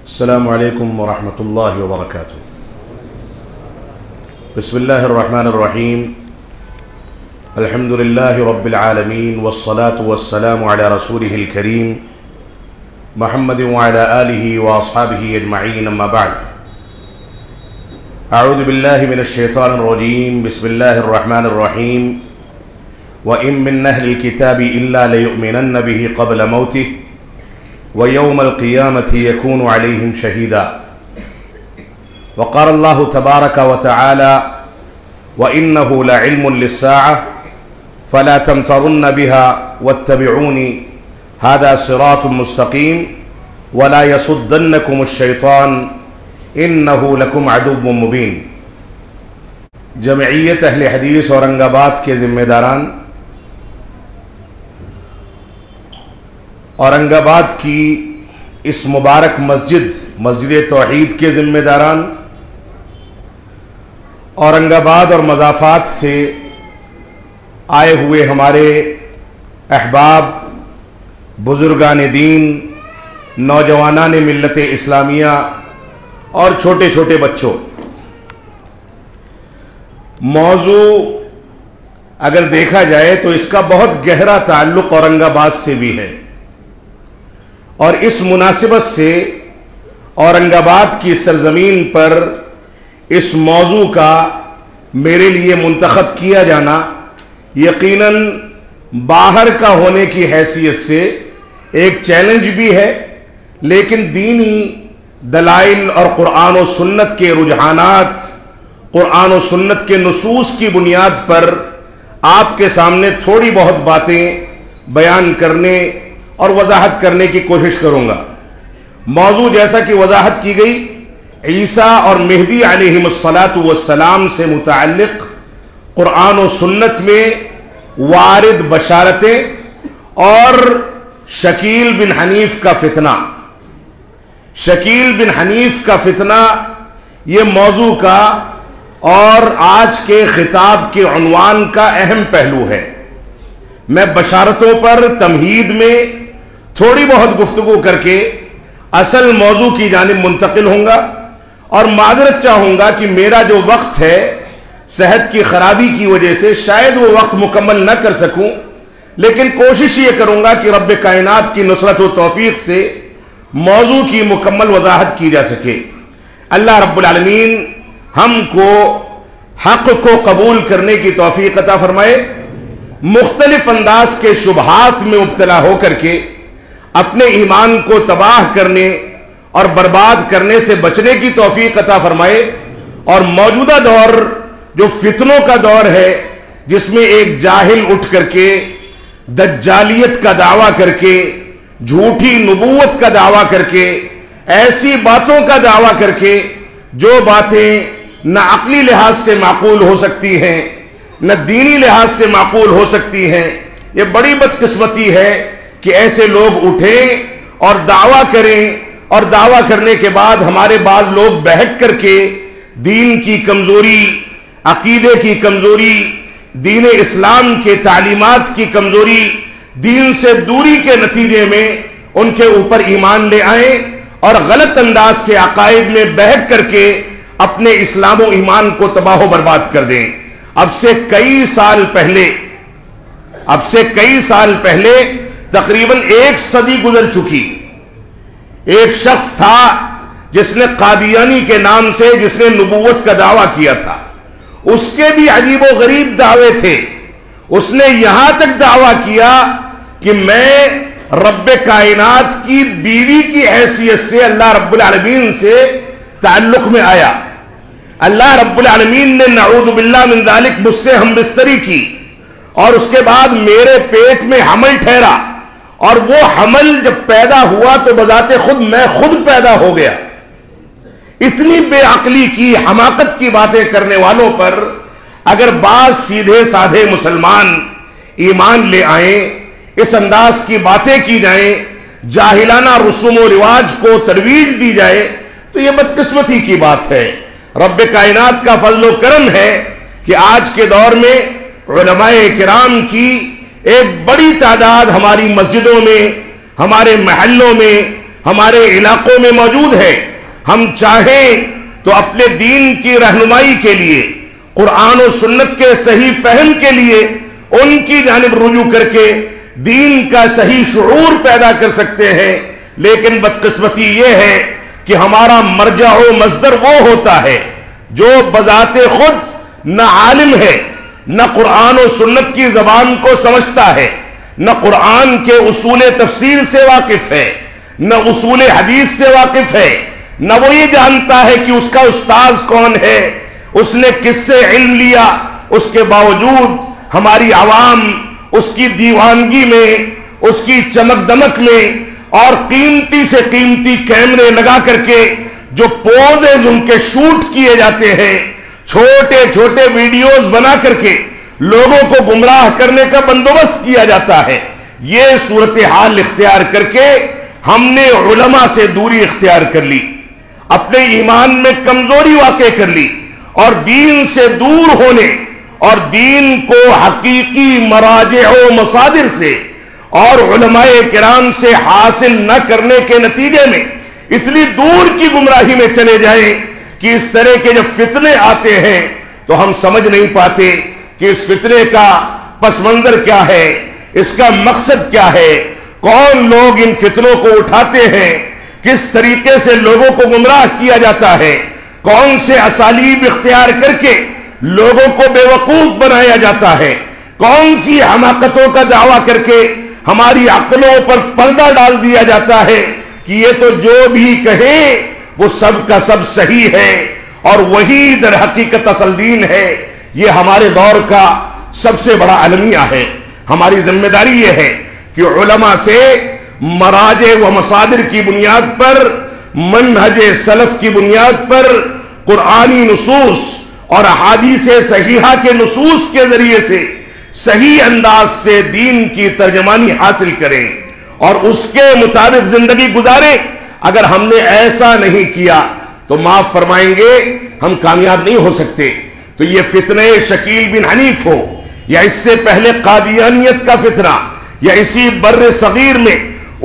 السلام علیکم ورحمۃ اللہ وبرکاتہ۔ بسم اللہ الرحمن الرحیم، الحمد للہ رب العالمین والصلاة والسلام علی رسولہ الکریم محمد وعلی آلہ واصحابہ اجمعین، اما بعد۔ اعوذ باللہ من الشیطان الرجیم، بسم اللہ الرحمن الرحیم۔ وَإِن مِّنْ أَهْلِ الْكِتَابِ إِلَّا لَيُؤْمِنَنَّ بِهِ قَبْلَ مَوْتِهِ وَيَوْمَ الْقِيَامَةِ يَكُونُ عَلَيْهِمْ شَهِيدًا۔ وقال الله تبارك وتعالى وَإِنَّهُ لَعِلْمٌ لِلسَّاعَةِ فَلَا تَمْتَرُنَّ بِهَا وَاتَّبِعُونِ هَذَا صِرَاطٌ مُسْتَقِيمٌ وَلَا يَصُدَّنَّكُمُ الشَّيْطَانُ إِنَّهُ لَكُمْ عَدُوٌّ مُبِينٌ۔ جمعیت اہل حدیث اورنگ آباد کے ذمہ داران، اورنگ آباد کی اس مبارک مسجد توحید کے ذمہ داران، اورنگ آباد اور مضافات سے آئے ہوئے ہمارے احباب، بزرگان دین، نوجوانان ملت اسلامیہ اور چھوٹے چھوٹے بچوں، موضوع اگر دیکھا جائے تو اس کا بہت گہرا تعلق اورنگ آباد سے بھی ہے، اور اس مناسبت سے اورنگ آباد کی سرزمین پر اس موضوع کا میرے لیے منتخب کیا جانا یقیناً باہر کا ہونے کی حیثیت سے ایک چیلنج بھی ہے، لیکن دینی دلائل اور قرآن و سنت کے رجحانات، قرآن و سنت کے نصوص کی بنیاد پر آپ کے سامنے تھوڑی بہت باتیں بیان کرنے اور وضاحت کرنے کی کوشش کروں گا۔ موضوع جیسا کہ وضاحت کی گئی، عیسیٰ اور مہدی علیہم السلام سے متعلق قرآن و سنت میں وارد بشارتیں اور شکیل بن حنیف کا فتنہ۔ شکیل بن حنیف کا فتنہ یہ موضوع کا اور آج کے خطاب کے عنوان کا اہم پہلو ہے۔ میں بشارتوں پر تمہید میں تھوڑی بہت گفتگو کر کے اصل موضوع کی جانب منتقل ہوں گا، اور معذرت چاہوں گا کہ میرا جو وقت ہے صحت کی خرابی کی وجہ سے شاید وہ وقت مکمل نہ کر سکوں، لیکن کوشش یہ کروں گا کہ رب کائنات کی نصرت و توفیق سے موضوع کی مکمل وضاحت کی جا سکے۔ اللہ رب العالمین ہم کو حق کو قبول کرنے کی توفیق عطا فرمائے، مختلف انداز کے شبہات میں مبتلا ہو کر کے اپنے ایمان کو تباہ کرنے اور برباد کرنے سے بچنے کی توفیق عطا فرمائے، اور موجودہ دور جو فتنوں کا دور ہے، جس میں ایک جاہل اٹھ کر کے دجالیت کا دعویٰ کر کے، جھوٹی نبوت کا دعویٰ کر کے، ایسی باتوں کا دعویٰ کر کے جو باتیں نہ عقلی لحاظ سے معقول ہو سکتی ہیں نہ دینی لحاظ سے معقول ہو سکتی ہیں، یہ بڑی بدقسمتی ہے کہ ایسے لوگ اٹھیں اور دعویٰ کریں، اور دعویٰ کرنے کے بعد ہمارے بعض لوگ بہک کر کے دین کی کمزوری، عقیدے کی کمزوری، دین اسلام کے تعلیمات کی کمزوری، دین سے دوری کے نتیجے میں ان کے اوپر ایمان لے آئیں اور غلط انداز کے عقائد میں بہک کر کے اپنے اسلام و ایمان کو تباہ و برباد کر دیں۔ اب سے کئی سال پہلے تقریباً 1 صدی گزر چکی، ایک شخص تھا جس نے قادیانی کے نام سے، جس نے نبوت کا دعویٰ کیا تھا، اس کے بھی عجیب و غریب دعوے تھے۔ اس نے یہاں تک دعویٰ کیا کہ میں رب کائنات کی بیوی کی حیثیت سے اللہ رب العالمین سے تعلق میں آیا، اللہ رب العالمین نے نعوذ باللہ من ذالک مجھ سے ہم بستری کی، اور اس کے بعد میرے پیٹ میں حمل ٹھہرا، اور وہ حمل جب پیدا ہوا تو بذات خود میں خود پیدا ہو گیا۔ اتنی بے عقلی کی، حماقت کی باتیں کرنے والوں پر اگر بعض سیدھے سادھے مسلمان ایمان لے آئیں، اس انداز کی باتیں کی جائیں، جاہلانہ رسوم و رواج کو ترویج دی جائے، تو یہ بدقسمتی کی بات ہے۔ رب کائنات کا فضل و کرم ہے کہ آج کے دور میں علماء کرام کی ایک بڑی تعداد ہماری مسجدوں میں، ہمارے محلوں میں، ہمارے علاقوں میں موجود ہے. ہم چاہیں تو اپنے دین کی رہنمائی کے لیے، قرآن و سنت کے صحیح فہم کے لیے ان کی جانب رجوع کر کے دین کا صحیح شعور پیدا کر سکتے ہیں. لیکن بدقسمتی یہ ہے کہ ہمارا مرجع و مصدر وہ ہوتا ہے جو بذات خود نہ عالم ہے، نہ قرآن و سنت کی زبان کو سمجھتا ہے، نہ قرآن کے اصول تفسیر سے واقف ہے، نہ اصول حدیث سے واقف ہے، نہ وہ یہ جانتا ہے کہ اس کا استاذ کون ہے، اس نے کس سے علم لیا. اس کے باوجود ہماری عوام اس کی دیوانگی میں، اس کی چمک دمک میں اور قیمتی سے قیمتی کیمرے لگا کر کے جو پوزز ان کے شوٹ کیے جاتے ہیں، چھوٹے چھوٹے ویڈیوز بنا کر کے لوگوں کو گمراہ کرنے کا بندوبست کیا جاتا ہے. یہ صورتحال اختیار کر کے ہم نے علماء سے دوری اختیار کر لی، اپنے ایمان میں کمزوری واقع کر لی، اور دین سے دور ہونے اور دین کو حقیقی مراجع و مصادر سے اور علماء کرام سے حاصل نہ کرنے کے نتیجے میں اتنی دور کی گمراہی میں چلے جائیں کہ اس طرح کے جب فتنے آتے ہیں تو ہم سمجھ نہیں پاتے کہ اس فتنے کا پس منظر کیا ہے، اس کا مقصد کیا ہے، کون لوگ ان فتنوں کو اٹھاتے ہیں، کس طریقے سے لوگوں کو گمراہ کیا جاتا ہے، کون سے اسالیب اختیار کر کے لوگوں کو بے وقوف بنایا جاتا ہے، کون سی حماقتوں کا دعویٰ کر کے ہماری عقلوں پر پردہ ڈال دیا جاتا ہے کہ یہ تو جو بھی کہیں وہ سب کا سب صحیح ہے اور وہی در حقیقت اصل دین ہے. یہ ہمارے دور کا سب سے بڑا المیہ ہے. ہماری ذمہ داری یہ ہے کہ علماء سے مراجع و مصادر کی بنیاد پر، منہج سلف کی بنیاد پر قرآنی نصوص اور احادیث صحیحہ کے نصوص کے ذریعے سے صحیح انداز سے دین کی ترجمانی حاصل کریں اور اس کے مطابق زندگی گزاریں. اگر ہم نے ایسا نہیں کیا تو معاف فرمائیں گے ہم کامیاب نہیں ہو سکتے. تو یہ فتنہ شکیل بن حنیف ہو، یا اس سے پہلے قادیانیت کا فتنہ، یا اسی بر صغیر میں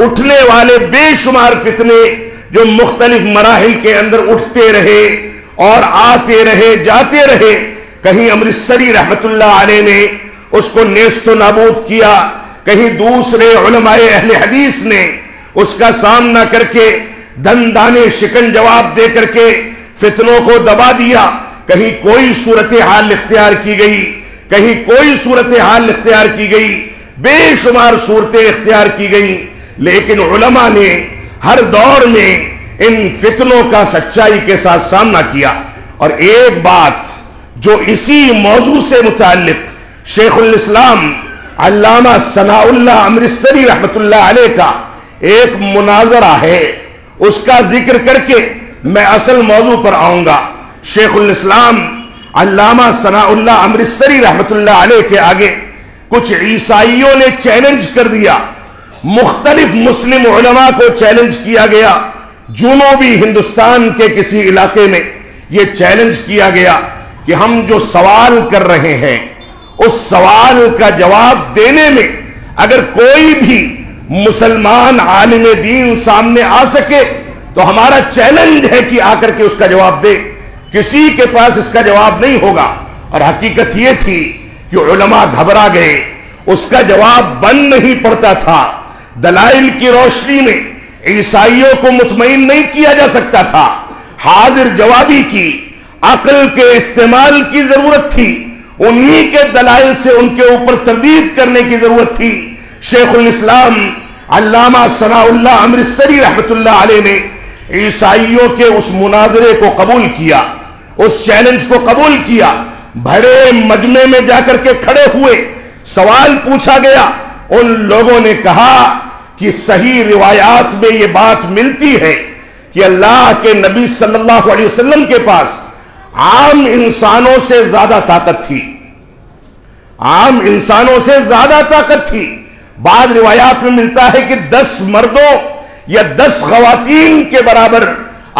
اٹھنے والے بے شمار فتنے جو مختلف مراحل کے اندر اٹھتے رہے اور آتے رہے جاتے رہے. کہیں امرتسری رحمت اللہ علیہ نے اس کو نیست و نابود کیا، کہیں دوسرے علماء اہل حدیث نے اس کا سامنا کر کے دندانے شکن جواب دے کر کے فتنوں کو دبا دیا. کہیں کوئی صورتحال اختیار کی گئی، کہیں کوئی صورتحال اختیار کی گئی، بے شمار صورتیں اختیار کی گئی. لیکن علماء نے ہر دور میں ان فتنوں کا سچائی کے ساتھ سامنا کیا. اور ایک بات جو اسی موضوع سے متعلق شیخ الاسلام علامہ ثناء اللہ امرتسری رحمت اللہ علیہ کا ایک مناظرہ ہے، اس کا ذکر کر کے میں اصل موضوع پر آؤں گا. شیخ الاسلام علامہ ثناء اللہ امرتسری رحمت اللہ علیہ کے آگے کچھ عیسائیوں نے چیلنج کر دیا، مختلف مسلم علماء کو چیلنج کیا گیا. جنوبی ہندوستان کے کسی علاقے میں یہ چیلنج کیا گیا کہ ہم جو سوال کر رہے ہیں اس سوال کا جواب دینے میں اگر کوئی بھی مسلمان عالم دین سامنے آ سکے تو ہمارا چیلنج ہے کہ آ کر کے اس کا جواب دے. کسی کے پاس اس کا جواب نہیں ہوگا. اور حقیقت یہ تھی کہ علماء گھبرا گئے، اس کا جواب بن نہیں پڑتا تھا. دلائل کی روشنی میں عیسائیوں کو مطمئن نہیں کیا جا سکتا تھا. حاضر جوابی کی، عقل کے استعمال کی ضرورت تھی، انہی کے دلائل سے ان کے اوپر تردید کرنے کی ضرورت تھی. شیخ الاسلام علامہ ثناء اللہ امرتسری رحمت اللہ علیہ نے عیسائیوں کے اس مناظرے کو قبول کیا، اس چیلنج کو قبول کیا. بڑے مجمع میں جا کر کے کھڑے ہوئے، سوال پوچھا گیا. ان لوگوں نے کہا کہ صحیح روایات میں یہ بات ملتی ہے کہ اللہ کے نبی صلی اللہ علیہ وسلم کے پاس عام انسانوں سے زیادہ طاقت تھی، عام انسانوں سے زیادہ طاقت تھی. بعض روایات میں ملتا ہے کہ 10 مردوں یا 10 خواتین کے برابر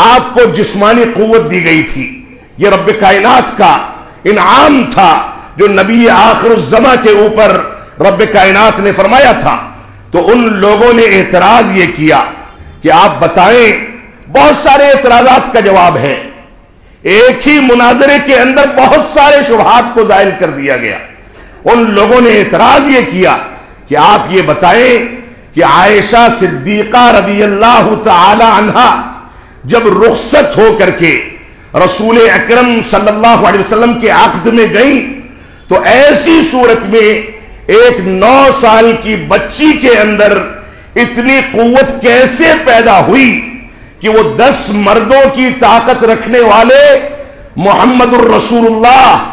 آپ کو جسمانی قوت دی گئی تھی. یہ رب کائنات کا انعام تھا جو نبی آخر الزماں کے اوپر رب کائنات نے فرمایا تھا. تو ان لوگوں نے اعتراض یہ کیا کہ آپ بتائیں. بہت سارے اعتراضات کا جواب ہے. ایک ہی مناظرے کے اندر بہت سارے شبہات کو زائل کر دیا گیا. ان لوگوں نے اعتراض یہ کیا کہ آپ یہ بتائیں کہ عائشہ صدیقہ رضی اللہ تعالی عنہا جب رخصت ہو کر کے رسول اکرم صلی اللہ علیہ وسلم کے عقد میں گئیں تو ایسی صورت میں ایک 9 سال کی بچی کے اندر اتنی قوت کیسے پیدا ہوئی کہ وہ 10 مردوں کی طاقت رکھنے والے محمد الرسول اللہ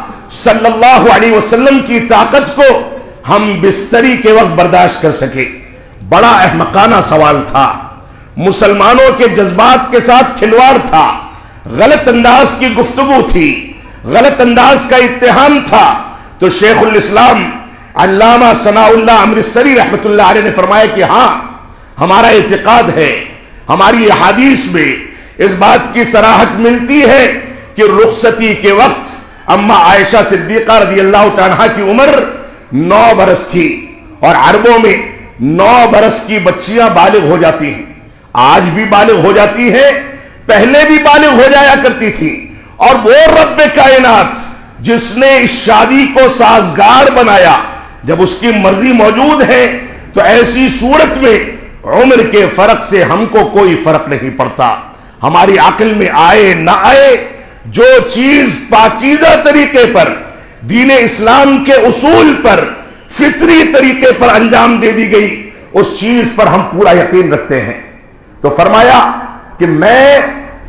صلی اللہ علیہ وسلم کی طاقت کو ہم بستری کے وقت برداشت کر سکے. بڑا احمقانہ سوال تھا. مسلمانوں کے جذبات کے ساتھ کھلواڑ تھا. غلط انداز کی گفتگو تھی. غلط انداز کا اتہام تھا. تو شیخ الاسلام علامہ ثناء اللہ امرتسری رحمت اللہ علیہ نے فرمایا کہ ہاں ہمارا اعتقاد ہے, ہماری احادیث میں اس بات کی صراحت ملتی ہے کہ رخصتی کے وقت اما عائشہ صدیقہ رضی اللہ تعالیٰ کی عمر 9 برس تھی, اور عربوں میں 9 برس کی بچیاں بالغ ہو جاتی ہیں. آج بھی بالغ ہو جاتی ہیں, پہلے بھی بالغ ہو جایا کرتی تھی. اور وہ رب کائنات جس نے اس شادی کو سازگار بنایا, جب اس کی مرضی موجود ہے تو ایسی صورت میں عمر کے فرق سے ہم کو کوئی فرق نہیں پڑتا. ہماری عقل میں آئے نہ آئے, جو چیز پاکیزہ طریقے پر دین اسلام کے اصول پر فطری طریقے پر انجام دے دی گئی, اس چیز پر ہم پورا یقین رکھتے ہیں. تو فرمایا کہ میں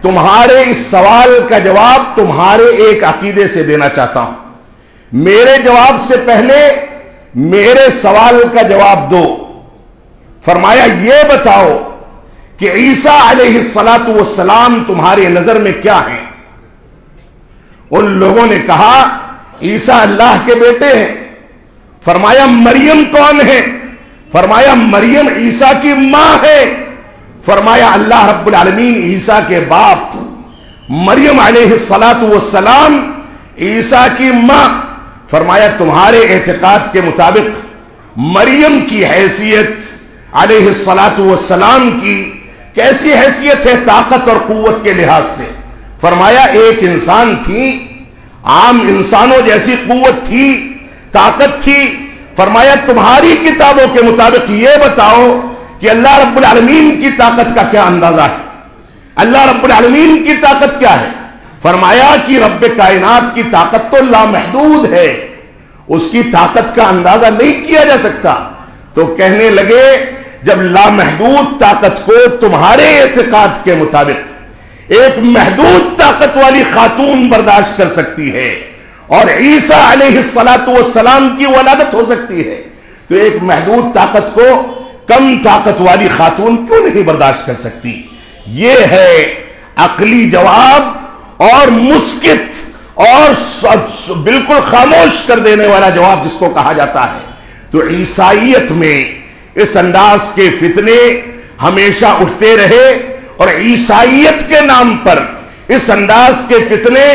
تمہارے اس سوال کا جواب تمہارے ایک عقیدے سے دینا چاہتا ہوں. میرے جواب سے پہلے میرے سوال کا جواب دو. فرمایا یہ بتاؤ کہ عیسیٰ علیہ السلام تمہاری نظر میں کیا ہیں؟ ان لوگوں نے کہا عیسیٰ اللہ کے بیٹے ہیں. فرمایا مریم کون ہے؟ فرمایا مریم عیسیٰ کی ماں ہے. فرمایا اللہ رب العالمین عیسیٰ کے باپ, مریم علیہ السلام عیسیٰ کی ماں. فرمایا تمہارے اعتقاد کے مطابق مریم کی حیثیت علیہ السلام کی کیسی حیثیت ہے طاقت اور قوت کے لحاظ سے؟ فرمایا ایک انسان تھی, عام انسانوں جیسی قوت تھی, طاقت تھی. فرمایا تمہاری کتابوں کے مطابق یہ بتاؤ کہ اللہ رب العالمین کی طاقت کا کیا اندازہ ہے؟ اللہ رب العالمین کی طاقت کیا ہے؟ فرمایا کہ رب کائنات کی طاقت تو لامحدود ہے, اس کی طاقت کا اندازہ نہیں کیا جا سکتا. تو کہنے لگے جب لامحدود طاقت کو تمہارے اعتقاد کے مطابق ایک محدود طاقت والی خاتون برداشت کر سکتی ہے اور عیسیٰ علیہ السلام کی ولادت ہو سکتی ہے, تو ایک محدود طاقت کو کم طاقت والی خاتون کیوں نہیں برداشت کر سکتی؟ یہ ہے عقلی جواب اور مسکت اور بالکل خاموش کر دینے والا جواب جس کو کہا جاتا ہے. تو عیسائیت میں اس انداز کے فتنے ہمیشہ اٹھتے رہے, اور عیسائیت کے نام پر اس انداز کے فتنے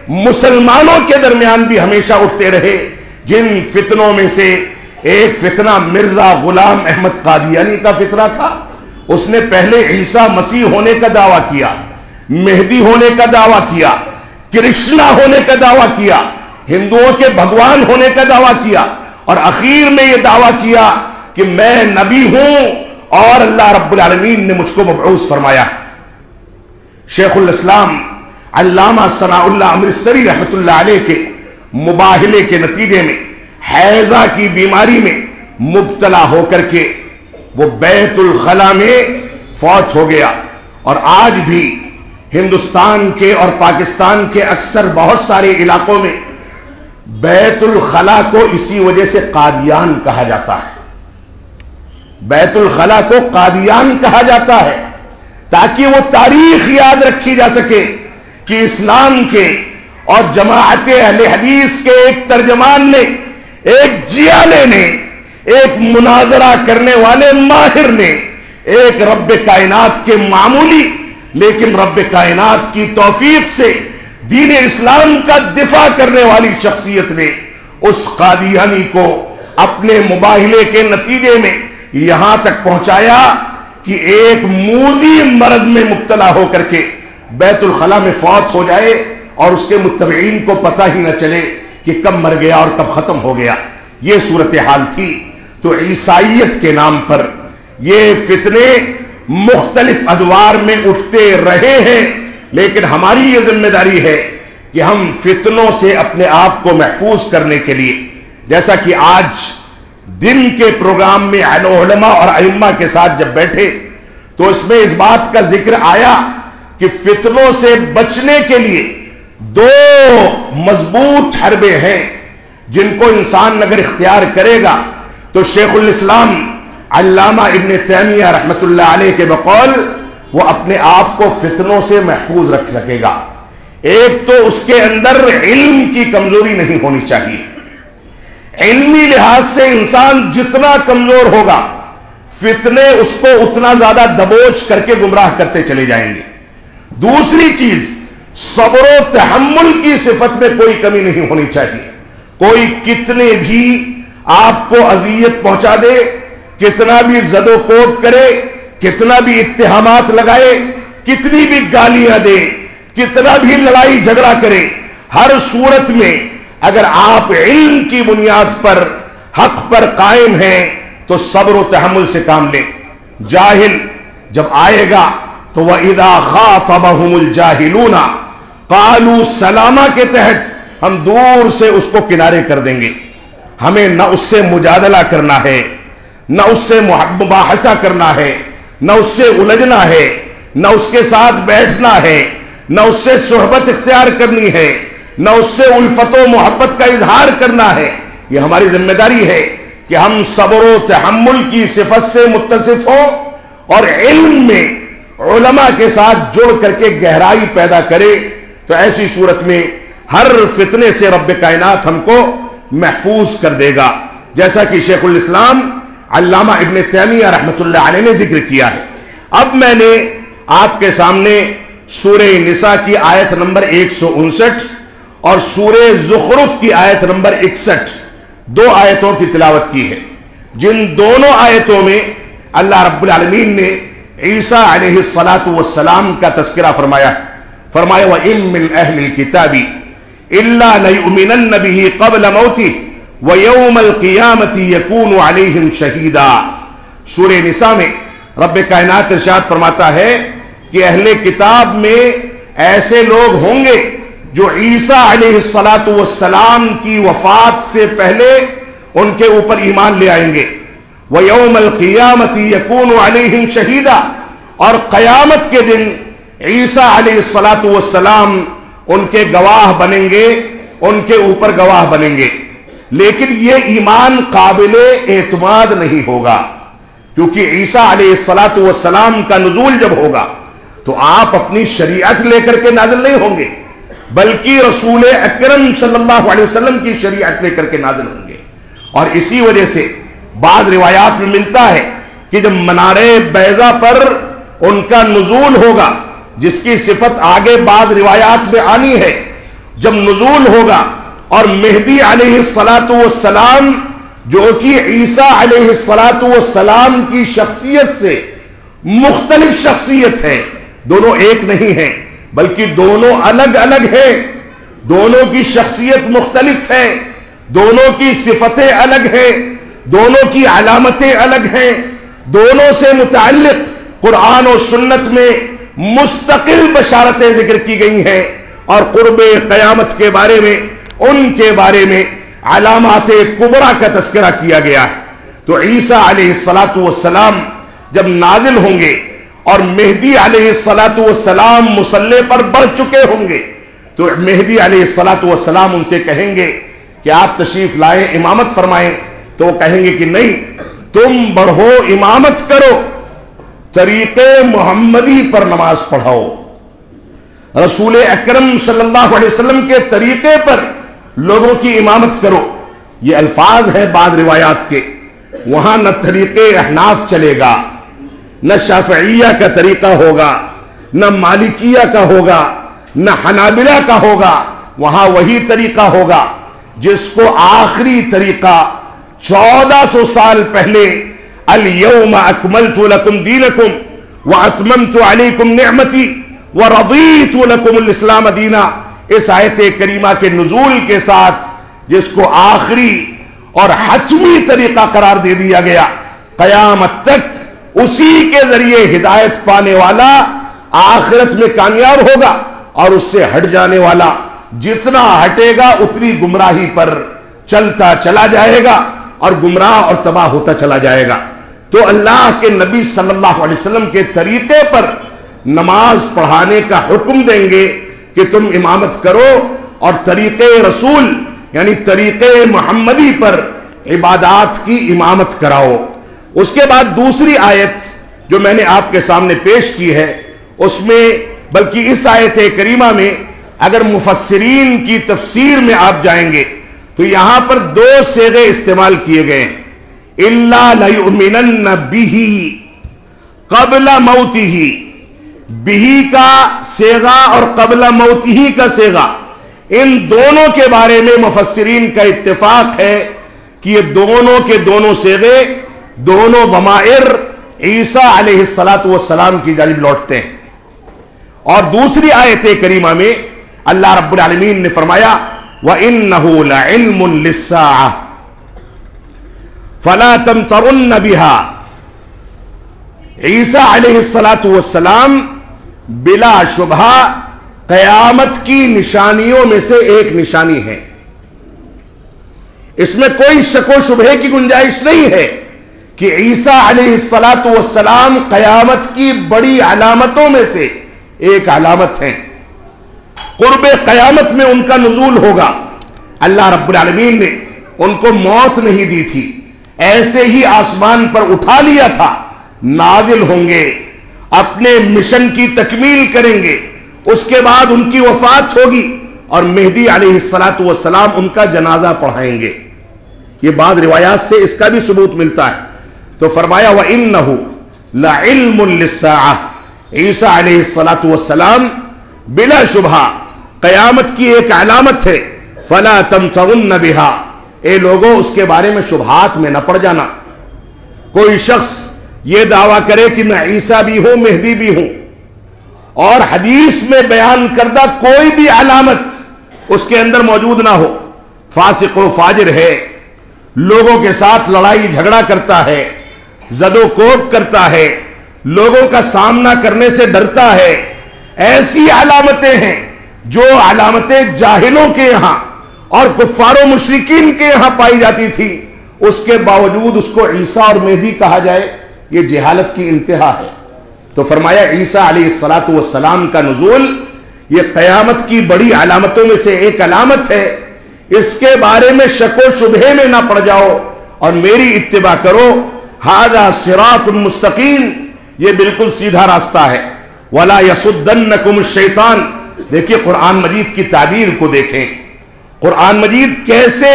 مسلمانوں کے درمیان بھی ہمیشہ اٹھتے رہے. جن فتنوں میں سے ایک فتنہ مرزا غلام احمد قادیانی کا فتنہ تھا. اس نے پہلے عیسیٰ مسیح ہونے کا دعویٰ کیا, مہدی ہونے کا دعویٰ کیا, کرشنا ہونے کا دعویٰ کیا, ہندوؤں کے بھگوان ہونے کا دعویٰ کیا, اور اخیر میں یہ دعویٰ کیا کہ میں نبی ہوں اور اللہ رب العالمین نے مجھ کو مبعوث فرمایا. شیخ الاسلام علامہ ثناء اللہ امرتسری رحمت اللہ علیہ کے مباہلے کے نتیجے میں حیضہ کی بیماری میں مبتلا ہو کر کے وہ بیت الخلا میں فوت ہو گیا. اور آج بھی ہندوستان کے اور پاکستان کے اکثر بہت سارے علاقوں میں بیت الخلا کو اسی وجہ سے قادیان کہا جاتا ہے. بیت الخلا کو قادیان کہا جاتا ہے تاکہ وہ تاریخ یاد رکھی جا سکے کہ اسلام کے اور جماعت اہل حدیث کے ایک ترجمان نے, ایک جیالے نے, ایک مناظرہ کرنے والے ماہر نے, ایک رب کائنات کے معمولی لیکن رب کائنات کی توفیق سے دین اسلام کا دفاع کرنے والی شخصیت نے اس قادیانی کو اپنے مباہلے کے نتیجے میں یہاں تک پہنچایا کہ ایک موذی مرض میں مبتلا ہو کر کے بیت الخلا میں فوت ہو جائے اور اس کے متبعین کو پتہ ہی نہ چلے کہ کب مر گیا اور کب ختم ہو گیا. یہ صورتحال تھی. تو عیسائیت کے نام پر یہ فتنے مختلف ادوار میں اٹھتے رہے ہیں، لیکن ہماری یہ ذمہ داری ہے کہ ہم فتنوں سے اپنے آپ کو محفوظ کرنے کے لیے، جیسا کہ آج دن کے پروگرام میں علماء اور ائمہ کے ساتھ جب بیٹھے تو اس میں اس بات کا ذکر آیا کہ فتنوں سے بچنے کے لیے دو مضبوط حربے ہیں جن کو انسان اگر اختیار کرے گا تو شیخ الاسلام علامہ ابن تیمیہ رحمت اللہ علیہ کے بقول وہ اپنے آپ کو فتنوں سے محفوظ رکھ سکے گا. ایک تو اس کے اندر علم کی کمزوری نہیں ہونی چاہیے. علمی لحاظ سے انسان جتنا کمزور ہوگا فتنے اس کو اتنا زیادہ دبوچ کر کے گمراہ کرتے چلے جائیں گے. دوسری چیز، صبر و تحمل کی صفت میں کوئی کمی نہیں ہونی چاہیے. کوئی کتنے بھی آپ کو اذیت پہنچا دے، کتنا بھی زد و کوب کرے، کتنا بھی اتہامات لگائے، کتنی بھی گالیاں دے، کتنا بھی لڑائی جھگڑا کرے، ہر صورت میں اگر آپ علم کی بنیاد پر حق پر قائم ہیں تو صبر و تحمل سے کام لیں. جاہل جب آئے گا تو وَإِذَا خَاطَبَهُمُ الْجَاهِلُونَ قَالُوا سَلَامَ کے تحت ہم دور سے اس کو کنارے کر دیں گے. ہمیں نہ اس سے مجادلہ کرنا ہے، نہ اس سے مباحثہ کرنا ہے، نہ اس سے الجھنا ہے، نہ اس کے ساتھ بیٹھنا ہے، نہ اس سے صحبت اختیار کرنی ہے، نہ اس سے الفت و محبت کا اظہار کرنا ہے. یہ ہماری ذمہ داری ہے کہ ہم صبر و تحمل کی صفت سے متصف ہوں اور علم میں علماء کے ساتھ جڑ کر کے گہرائی پیدا کرے. تو ایسی صورت میں ہر فتنے سے رب کائنات ہم کو محفوظ کر دے گا، جیسا کہ شیخ الاسلام علامہ ابن تیمیہ رحمت اللہ علیہ نے ذکر کیا ہے. اب میں نے آپ کے سامنے سورہ نساء کی آیت نمبر 159 اور سورہ زخرف کی آیت نمبر 61 دو آیتوں کی تلاوت کی ہے، جن دونوں آیتوں میں اللہ رب العالمین نے عیسیٰ علیہ السلام کا تذکرہ فرمایا. فرمایا وَإِن مِّنْ أَهْلِ الْكِتَابِ إِلَّا لَيُؤْمِنَنَّ بِهِ قَبْلَ مَوْتِهِ وَيَوْمَ الْقِيَامَةِ يَكُونُ عَلَيْهِمْ شَهِيدًا. سورہ نساء میں رب کائنات ارشاد فرماتا ہے کہ اہل کتاب میں ایسے لوگ ہوں گے جو عیسیٰ علیہ السلام کی وفات سے پہلے ان کے اوپر ایمان لے آئیں گے. وَيَوْمَ الْقِيَامَةِ يَكُونُ عَلَيْهِمْ شَهِيدًا، اور قیامت کے دن عیسیٰ علیہ السلام ان کے گواہ بنیں گے، ان کے اوپر گواہ بنیں گے. لیکن یہ ایمان قابل اعتماد نہیں ہوگا، کیونکہ عیسیٰ علیہ السلام کا نزول جب ہوگا تو آپ اپنی شریعت لے کر کے نازل نہیں ہوں گے، بلکہ رسول اکرم صلی اللہ علیہ وسلم کی شریعت لے کر کے نازل ہوں گے. اور اسی وجہ سے بعض روایات میں ملتا ہے کہ جب منارے بیضا پر ان کا نزول ہوگا، جس کی صفت آگے بعض روایات میں آنی ہے، جب نزول ہوگا اور مہدی علیہ السلام جو کہ عیسیٰ علیہ السلام کی شخصیت سے مختلف شخصیت ہے، دونوں ایک نہیں ہیں بلکہ دونوں الگ الگ ہیں، دونوں کی شخصیت مختلف ہے، دونوں کی صفتیں الگ ہیں، دونوں کی علامتیں الگ ہیں، دونوں سے متعلق قرآن و سنت میں مستقل بشارتیں ذکر کی گئی ہیں، اور قرب قیامت کے بارے میں ان کے بارے میں علامات کبریٰ کا تذکرہ کیا گیا ہے. تو عیسیٰ علیہ السلام جب نازل ہوں گے اور مہدی علیہ السلام مصلی پر بڑھ چکے ہوں گے تو مہدی علیہ السلام ان سے کہیں گے کہ آپ تشریف لائیں، امامت فرمائیں. تو وہ کہیں گے کہ نہیں، تم بڑھو، امامت کرو، طریقے محمدی پر نماز پڑھاؤ، رسول اکرم صلی اللہ علیہ وسلم کے طریقے پر لوگوں کی امامت کرو. یہ الفاظ ہیں بعض روایات کے. وہاں نہ طریقے احناف چلے گا، نہ شافعیہ کا طریقہ ہوگا، نہ مالکیہ کا ہوگا، نہ حنابلہ کا ہوگا. وہاں وہی طریقہ ہوگا جس کو آخری طریقہ 1400 سال پہلے اليوم اکملت لکم دینکم واتممت علیکم نعمتی ورضیت لکم الاسلام دینا. اس آیت کریمہ کے نزول کے ساتھ جس کو آخری اور حتمی طریقہ قرار دے دیا گیا، قیامت تک اسی کے ذریعے ہدایت پانے والا آخرت میں کامیاب ہوگا، اور اس سے ہٹ جانے والا جتنا ہٹے گا اتنی گمراہی پر چلتا چلا جائے گا اور گمراہ اور تباہ ہوتا چلا جائے گا. تو اللہ کے نبی صلی اللہ علیہ وسلم کے طریقے پر نماز پڑھانے کا حکم دیں گے کہ تم امامت کرو، اور طریقے رسول یعنی طریقے محمدی پر عبادات کی امامت کراؤ. اس کے بعد دوسری آیت جو میں نے آپ کے سامنے پیش کی ہے، اس میں بلکہ اس آیت کریمہ میں اگر مفسرین کی تفسیر میں آپ جائیں گے تو یہاں پر دو صیغے استعمال کیے گئے ہیں. إِلَّا لَيُؤْمِنَنَّ بِهِ قَبْلَ مَوْتِهِ، بِهِ کا صیغہ اور قبل موتہ کا صیغہ، ان دونوں کے بارے میں مفسرین کا اتفاق ہے کہ یہ دونوں کے دونوں صیغے، دونوں ضمائر عیسیٰ علیہ السلام کی جانب لوٹتے ہیں. اور دوسری آیت کریمہ میں اللہ رب العالمین نے فرمایا وَإِنَّهُ لَعِلْمٌ لِلسَّاعَةِ فَلَا تَمْتَرُنَّ بِهَا. عیسیٰ علیہ السلام بلا شبہ قیامت کی نشانیوں میں سے ایک نشانی ہے. اس میں کوئی شک و شبہ کی گنجائش نہیں ہے کہ عیسیٰ علیہ السلام قیامت کی بڑی علامتوں میں سے ایک علامت ہیں. قرب قیامت میں ان کا نزول ہوگا. اللہ رب العالمین نے ان کو موت نہیں دی تھی، ایسے ہی آسمان پر اٹھا لیا تھا. نازل ہوں گے، اپنے مشن کی تکمیل کریں گے، اس کے بعد ان کی وفات ہوگی اور مہدی علیہ السلام ان کا جنازہ پڑھائیں گے. یہ بعض روایات سے اس کا بھی ثبوت ملتا ہے. تو فرمایا وَإِنَّهُ لَعِلْمٌ لِلسَّاعَةِ، عیسیٰ علیہ السلام بلا شبہ قیامت کی ایک علامت ہے. فَلَا تَمْتَرُنَّ بِهَا، اے لوگوں اس کے بارے میں شبہات میں نہ پڑ جانا. کوئی شخص یہ دعویٰ کرے کہ میں عیسیٰ بھی ہوں مہدی بھی ہوں، اور حدیث میں بیان کردہ کوئی بھی علامت اس کے اندر موجود نہ ہو، فاسق و فاجر ہے، لوگوں کے ساتھ لڑائی جھگڑا کرتا ہے، زد و کوب کرتا ہے، لوگوں کا سامنا کرنے سے ڈرتا ہے، ایسی علامتیں ہیں جو علامتیں جاہلوں کے یہاں اور کفار و مشرکین کے یہاں پائی جاتی تھی، اس کے باوجود اس کو عیسیٰ اور مہدی کہا جائے، یہ جہالت کی انتہا ہے. تو فرمایا عیسیٰ علیہ السلام کا نزول یہ قیامت کی بڑی علامتوں میں سے ایک علامت ہے. اس کے بارے میں شک و شبہ میں نہ پڑ جاؤ اور میری اتباع کرو. ھذا صراط مستقیم، یہ بالکل سیدھا راستہ ہے. وَلَا يَصُدَّنَّكُمُ الشَّيْطَانُ، دیکھیے قرآن مجید کی تعبیر کو دیکھیں. قرآن مجید کیسے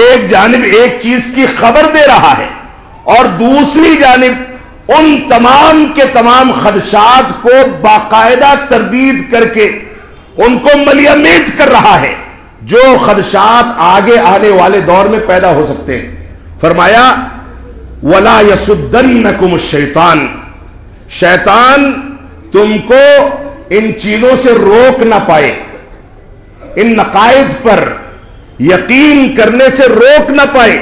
ایک جانب ایک چیز کی خبر دے رہا ہے اور دوسری جانب ان تمام کے تمام خدشات کو باقاعدہ تردید کر کے ان کو ملیمیٹ کر رہا ہے جو خدشات آگے آنے والے دور میں پیدا ہو سکتے ہیں. فرمایا وَلَا يَصُدَّنَّكُمُ الشَّيْطَانُ، شیطان تم کو ان چیزوں سے روک نہ پائے، ان نقائد پر یقین کرنے سے روک نہ پائے.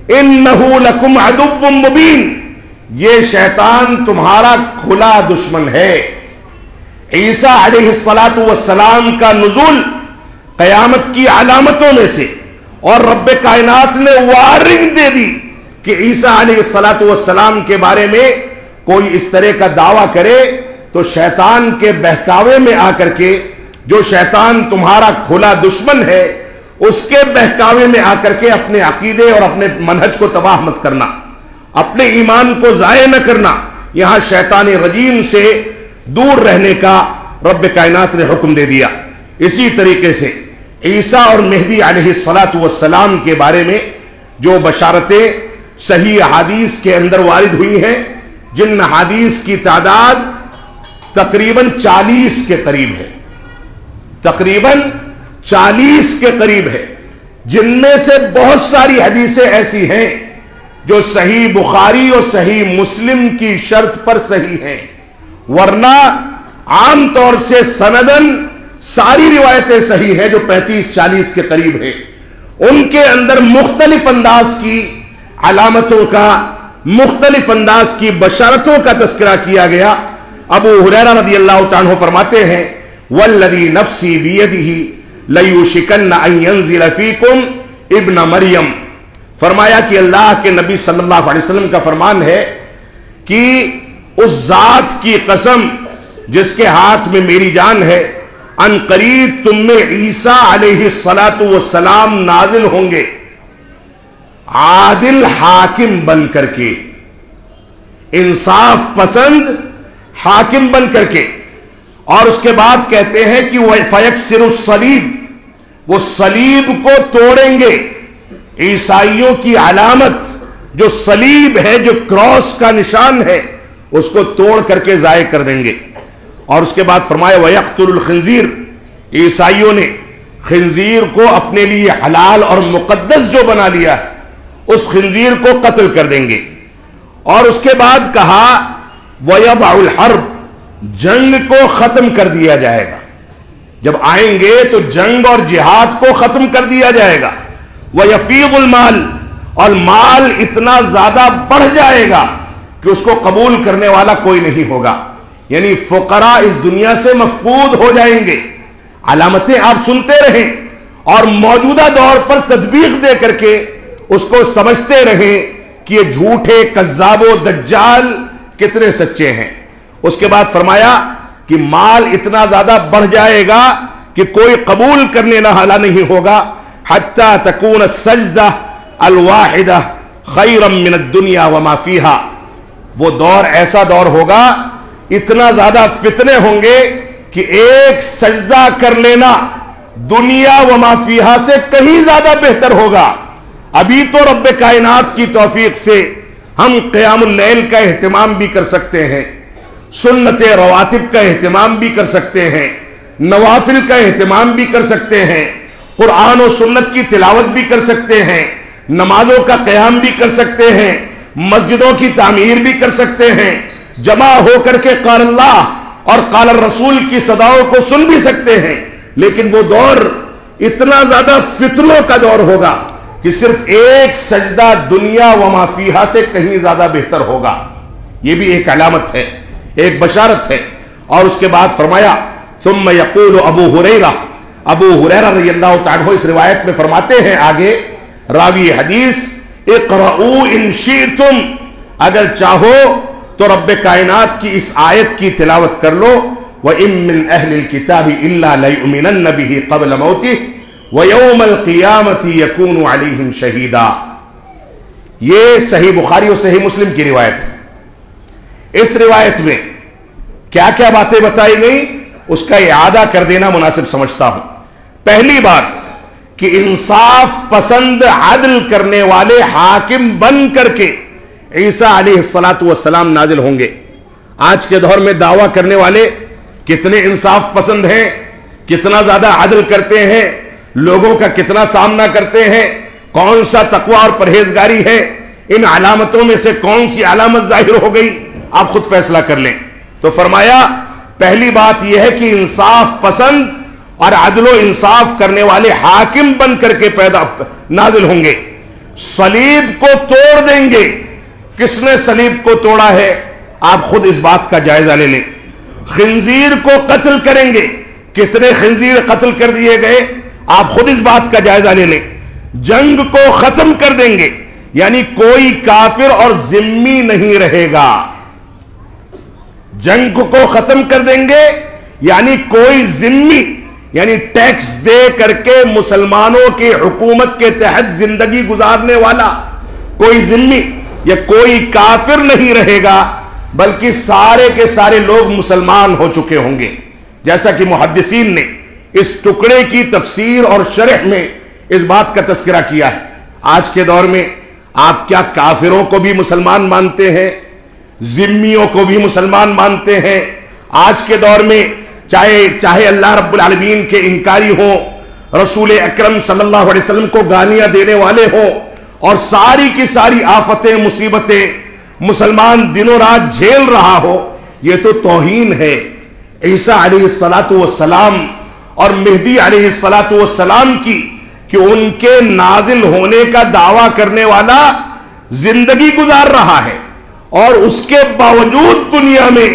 اِنَّهُ لَكُمْ عَدُوٌّ مُبِينٌ، یہ شیطان تمہارا کھلا دشمن ہے. عیسیٰ علیہ السلام کا نزول قیامت کی علامتوں میں سے، اور رب کائنات نے وارننگ دے دی کہ عیسیٰ علیہ السلام کے بارے میں کوئی اس طرح کا دعویٰ کرے تو شیطان کے بہکاوے میں آ کر کے، جو شیطان تمہارا کھلا دشمن ہے اس کے بہکاوے میں آ کر کے اپنے عقیدے اور اپنے منہج کو تباہ مت کرنا، اپنے ایمان کو ضائع نہ کرنا. یہاں شیطان رجیم سے دور رہنے کا رب کائنات نے حکم دے دیا. اسی طریقے سے عیسیٰ اور مہدی علیہ السلام کے بارے میں جو بشارتیں صحیح احادیث کے اندر وارد ہوئی ہیں، جن احادیث کی تعداد تقریباً 40 کے قریب ہے، تقریباً 40 کے قریب ہے، جن میں سے بہت ساری حدیثیں ایسی ہیں جو صحیح بخاری اور صحیح مسلم کی شرط پر صحیح ہیں، ورنہ عام طور سے سندن ساری روایتیں صحیح ہیں جو 35-40 کے قریب ہیں، ان کے اندر مختلف انداز کی علامتوں کا، مختلف انداز کی بشارتوں کا تذکرہ کیا گیا۔ ابو ہریرہ رضی اللہ تعالیٰ عنہ فرماتے ہیں والذی نفسی بیدہ لیوشکن ان ینزل فیکم ابن مریم، فرمایا کہ اللہ کے نبی صلی اللہ علیہ وسلم کا فرمان ہے کہ اس ذات کی قسم جس کے ہاتھ میں میری جان ہے، ان قریب تم میں عیسیٰ علیہ السلام نازل ہوں گے عادل حاکم بن کر کے، انصاف پسند حاکم بن کر کے، اور اس کے بعد کہتے ہیں کہ فَيَكْسِرُ الصَّلِيبِ، وہ صلیب کو توڑیں گے۔ عیسائیوں کی علامت جو صلیب ہے، جو کراس کا نشان ہے، اس کو توڑ کر کے ضائع کر دیں گے۔ اور اس کے بعد فرمایا وَيَقْتُلُ الْخِنْزِيرِ، عیسائیوں نے خنزیر کو اپنے لیے حلال اور مقدس جو بنا لیا ہے، اس خنزیر کو قتل کر دیں گے۔ اور اس کے بعد کہا وَيَضَعُ الْحَرْبِ، جنگ کو ختم کر دیا جائے گا۔ جب آئیں گے تو جنگ اور جہاد کو ختم کر دیا جائے گا۔ وَيَفِيضُ الْمَالِ، اور مال اتنا زیادہ بڑھ جائے گا کہ اس کو قبول کرنے والا کوئی نہیں ہوگا، یعنی فقراء اس دنیا سے مفقود ہو جائیں گے۔ علامتیں آپ سنتے رہیں اور موجودہ دور پر تطبیق دے کر کے اس کو سمجھتے رہیں کہ یہ جھوٹے کذاب و دجال کتنے سچے ہیں۔ اس کے بعد فرمایا کہ مال اتنا زیادہ بڑھ جائے گا کہ کوئی قبول کرنے والا نہیں ہوگا، حتی تکون السجدہ الواحدہ خیرا من الدنیا وما فیہا، وہ دور ایسا دور ہوگا، اتنا زیادہ فتنے ہوں گے کہ ایک سجدہ کر لینا دنیا وما فیہا سے کہیں زیادہ بہتر ہوگا۔ ابھی تو رب کائنات کی توفیق سے ہم قیام اللیل کا اہتمام بھی کر سکتے ہیں، سنت رواتب کا اہتمام بھی کر سکتے ہیں، نوافل کا اہتمام بھی کر سکتے ہیں، قرآن و سنت کی تلاوت بھی کر سکتے ہیں، نمازوں کا قیام بھی کر سکتے ہیں، مسجدوں کی تعمیر بھی کر سکتے ہیں، جمع ہو کر کے قال اللہ اور قال الرسول کی صداؤں کو سن بھی سکتے ہیں، لیکن وہ دور اتنا زیادہ فتنوں کا دور ہوگا کہ صرف ایک سجدہ دنیا وما فیہا سے کہیں زیادہ بہتر ہوگا۔ یہ بھی ایک علامت ہے، ایک بشارت ہے۔ اور اس کے بعد فرمایا ثم یقول ابو ہریرہ رضی اللہ تعالیٰ عنہ اس روایت میں فرماتے ہیں آگے راوی حدیث اقرؤوا ان شئتم، اگر چاہو تو رب کائنات کی اس آیت کی تلاوت کر لو وَإِن مِّنْ أَهْلِ الْكِتَابِ إِلَّا لَيُؤْمِنَنَّ بِهِ قَبْلَ مَوْتِهِ وَيَوْمَ الْقِيَامَةِ يَكُونُ عَلَيْهِمْ شَهِيدًا۔ یہ صحیح بخاری اور صحیح مسلم کی روایت ہے۔ اس روایت میں کیا کیا باتیں بتائی گئی اس کا اعادہ کر دینا مناسب سمجھتا ہوں۔ پہلی بات کہ انصاف پسند عدل کرنے والے حاکم بن کر کے عیسیٰ علیہ السلام نازل ہوں گے۔ آج کے دور میں دعویٰ کرنے والے کتنے انصاف پسند ہیں، کتنا زیادہ عدل کرتے ہیں، لوگوں کا کتنا سامنا کرتے ہیں، کون سا تقوی اور پرہیزگاری ہے، ان علامتوں میں سے کون سی علامت ظاہر ہو گئی، آپ خود فیصلہ کر لیں۔ تو فرمایا پہلی بات یہ ہے کہ انصاف پسند اور عدل و انصاف کرنے والے حاکم بن کر کے نازل ہوں گے۔ صلیب کو توڑ دیں گے۔ کس نے صلیب کو توڑا ہے آپ خود اس بات کا جائزہ لے لیں۔ خنزیر کو قتل کریں گے، کتنے خنزیر قتل کر دیے گئے آپ خود اس بات کا جائزہ لے لیں۔ جنگ کو ختم کر دیں گے، یعنی کوئی کافر اور ذمی نہیں رہے گا۔ جنگ کو ختم کر دیں گے یعنی کوئی ذمی، یعنی ٹیکس دے کر کے مسلمانوں کی حکومت کے تحت زندگی گزارنے والا کوئی ذمی یا کوئی کافر نہیں رہے گا، بلکہ سارے کے سارے لوگ مسلمان ہو چکے ہوں گے۔ جیسا کہ محدثین نے اس ٹکڑے کی تفسیر اور شرح میں اس بات کا تذکرہ کیا ہے۔ آج کے دور میں آپ کیا کافروں کو بھی مسلمان مانتے ہیں، ذمیوں کو بھی مسلمان مانتے ہیں؟ آج کے دور میں چاہے اللہ رب العالمین کے انکاری ہوں، رسول اکرم صلی اللہ علیہ وسلم کو گالیاں دینے والے ہوں، اور ساری کی ساری آفتیں مصیبتیں مسلمان دنوں رات جھیل رہا ہو، یہ تو توہین ہے عیسیٰ علیہ السلام اور مہدی علیہ السلام کی، کہ ان کے نازل ہونے کا دعویٰ کرنے والا زندگی گزار رہا ہے، اور اس کے باوجود دنیا میں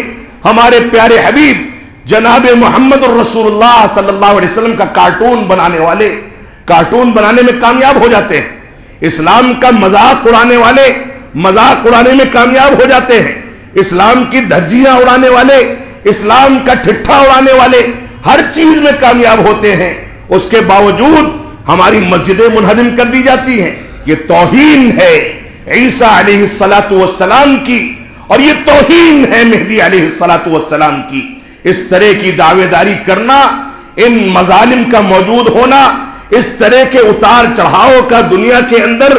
ہمارے پیارے حبیب جناب محمد الرسول اللہ صلی اللہ علیہ وسلم کا کارٹون بنانے والے کارٹون بنانے میں کامیاب ہو جاتے ہیں، اسلام کا مذاق اڑانے والے مذاق اڑانے میں کامیاب ہو جاتے ہیں، اسلام کی دھجیاں اڑانے والے، اسلام کا ٹھٹھا اڑانے والے ہر چیز میں کامیاب ہوتے ہیں، اس کے باوجود ہماری مسجدیں منہدم کر دی جاتی ہیں۔ یہ توہین ہے عیسیٰ علیہ السلام کی، اور یہ توہین ہے مہدی علیہ السلام کی۔ اس طرح کی دعوے داری کرنا، ان مظالم کا موجود ہونا، اس طرح کے اتار چڑھاؤ کا دنیا کے اندر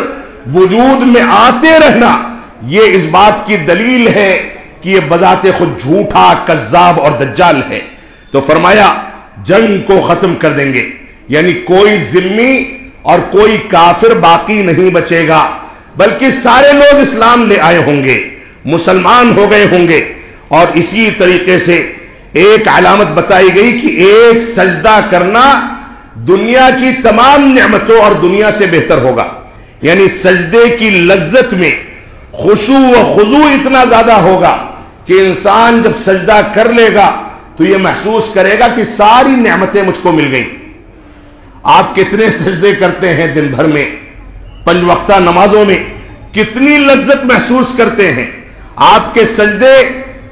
وجود میں آتے رہنا، یہ اس بات کی دلیل ہے کہ یہ بذات خود جھوٹا، کذاب اور دجال ہے۔ تو فرمایا جنگ کو ختم کر دیں گے، یعنی کوئی ذمی اور کوئی کافر باقی نہیں بچے گا، بلکہ سارے لوگ اسلام لے آئے ہوں گے، مسلمان ہو گئے ہوں گے۔ اور اسی طریقے سے ایک علامت بتائی گئی کہ ایک سجدہ کرنا دنیا کی تمام نعمتوں اور دنیا سے بہتر ہوگا، یعنی سجدے کی لذت میں خشوع و خضوع اتنا زیادہ ہوگا کہ انسان جب سجدہ کر لے گا تو یہ محسوس کرے گا کہ ساری نعمتیں مجھ کو مل گئیں۔ آپ کتنے سجدے کرتے ہیں دن بھر میں، 5 وقتہ نمازوں میں کتنی لذت محسوس کرتے ہیں؟ آپ کے سجدے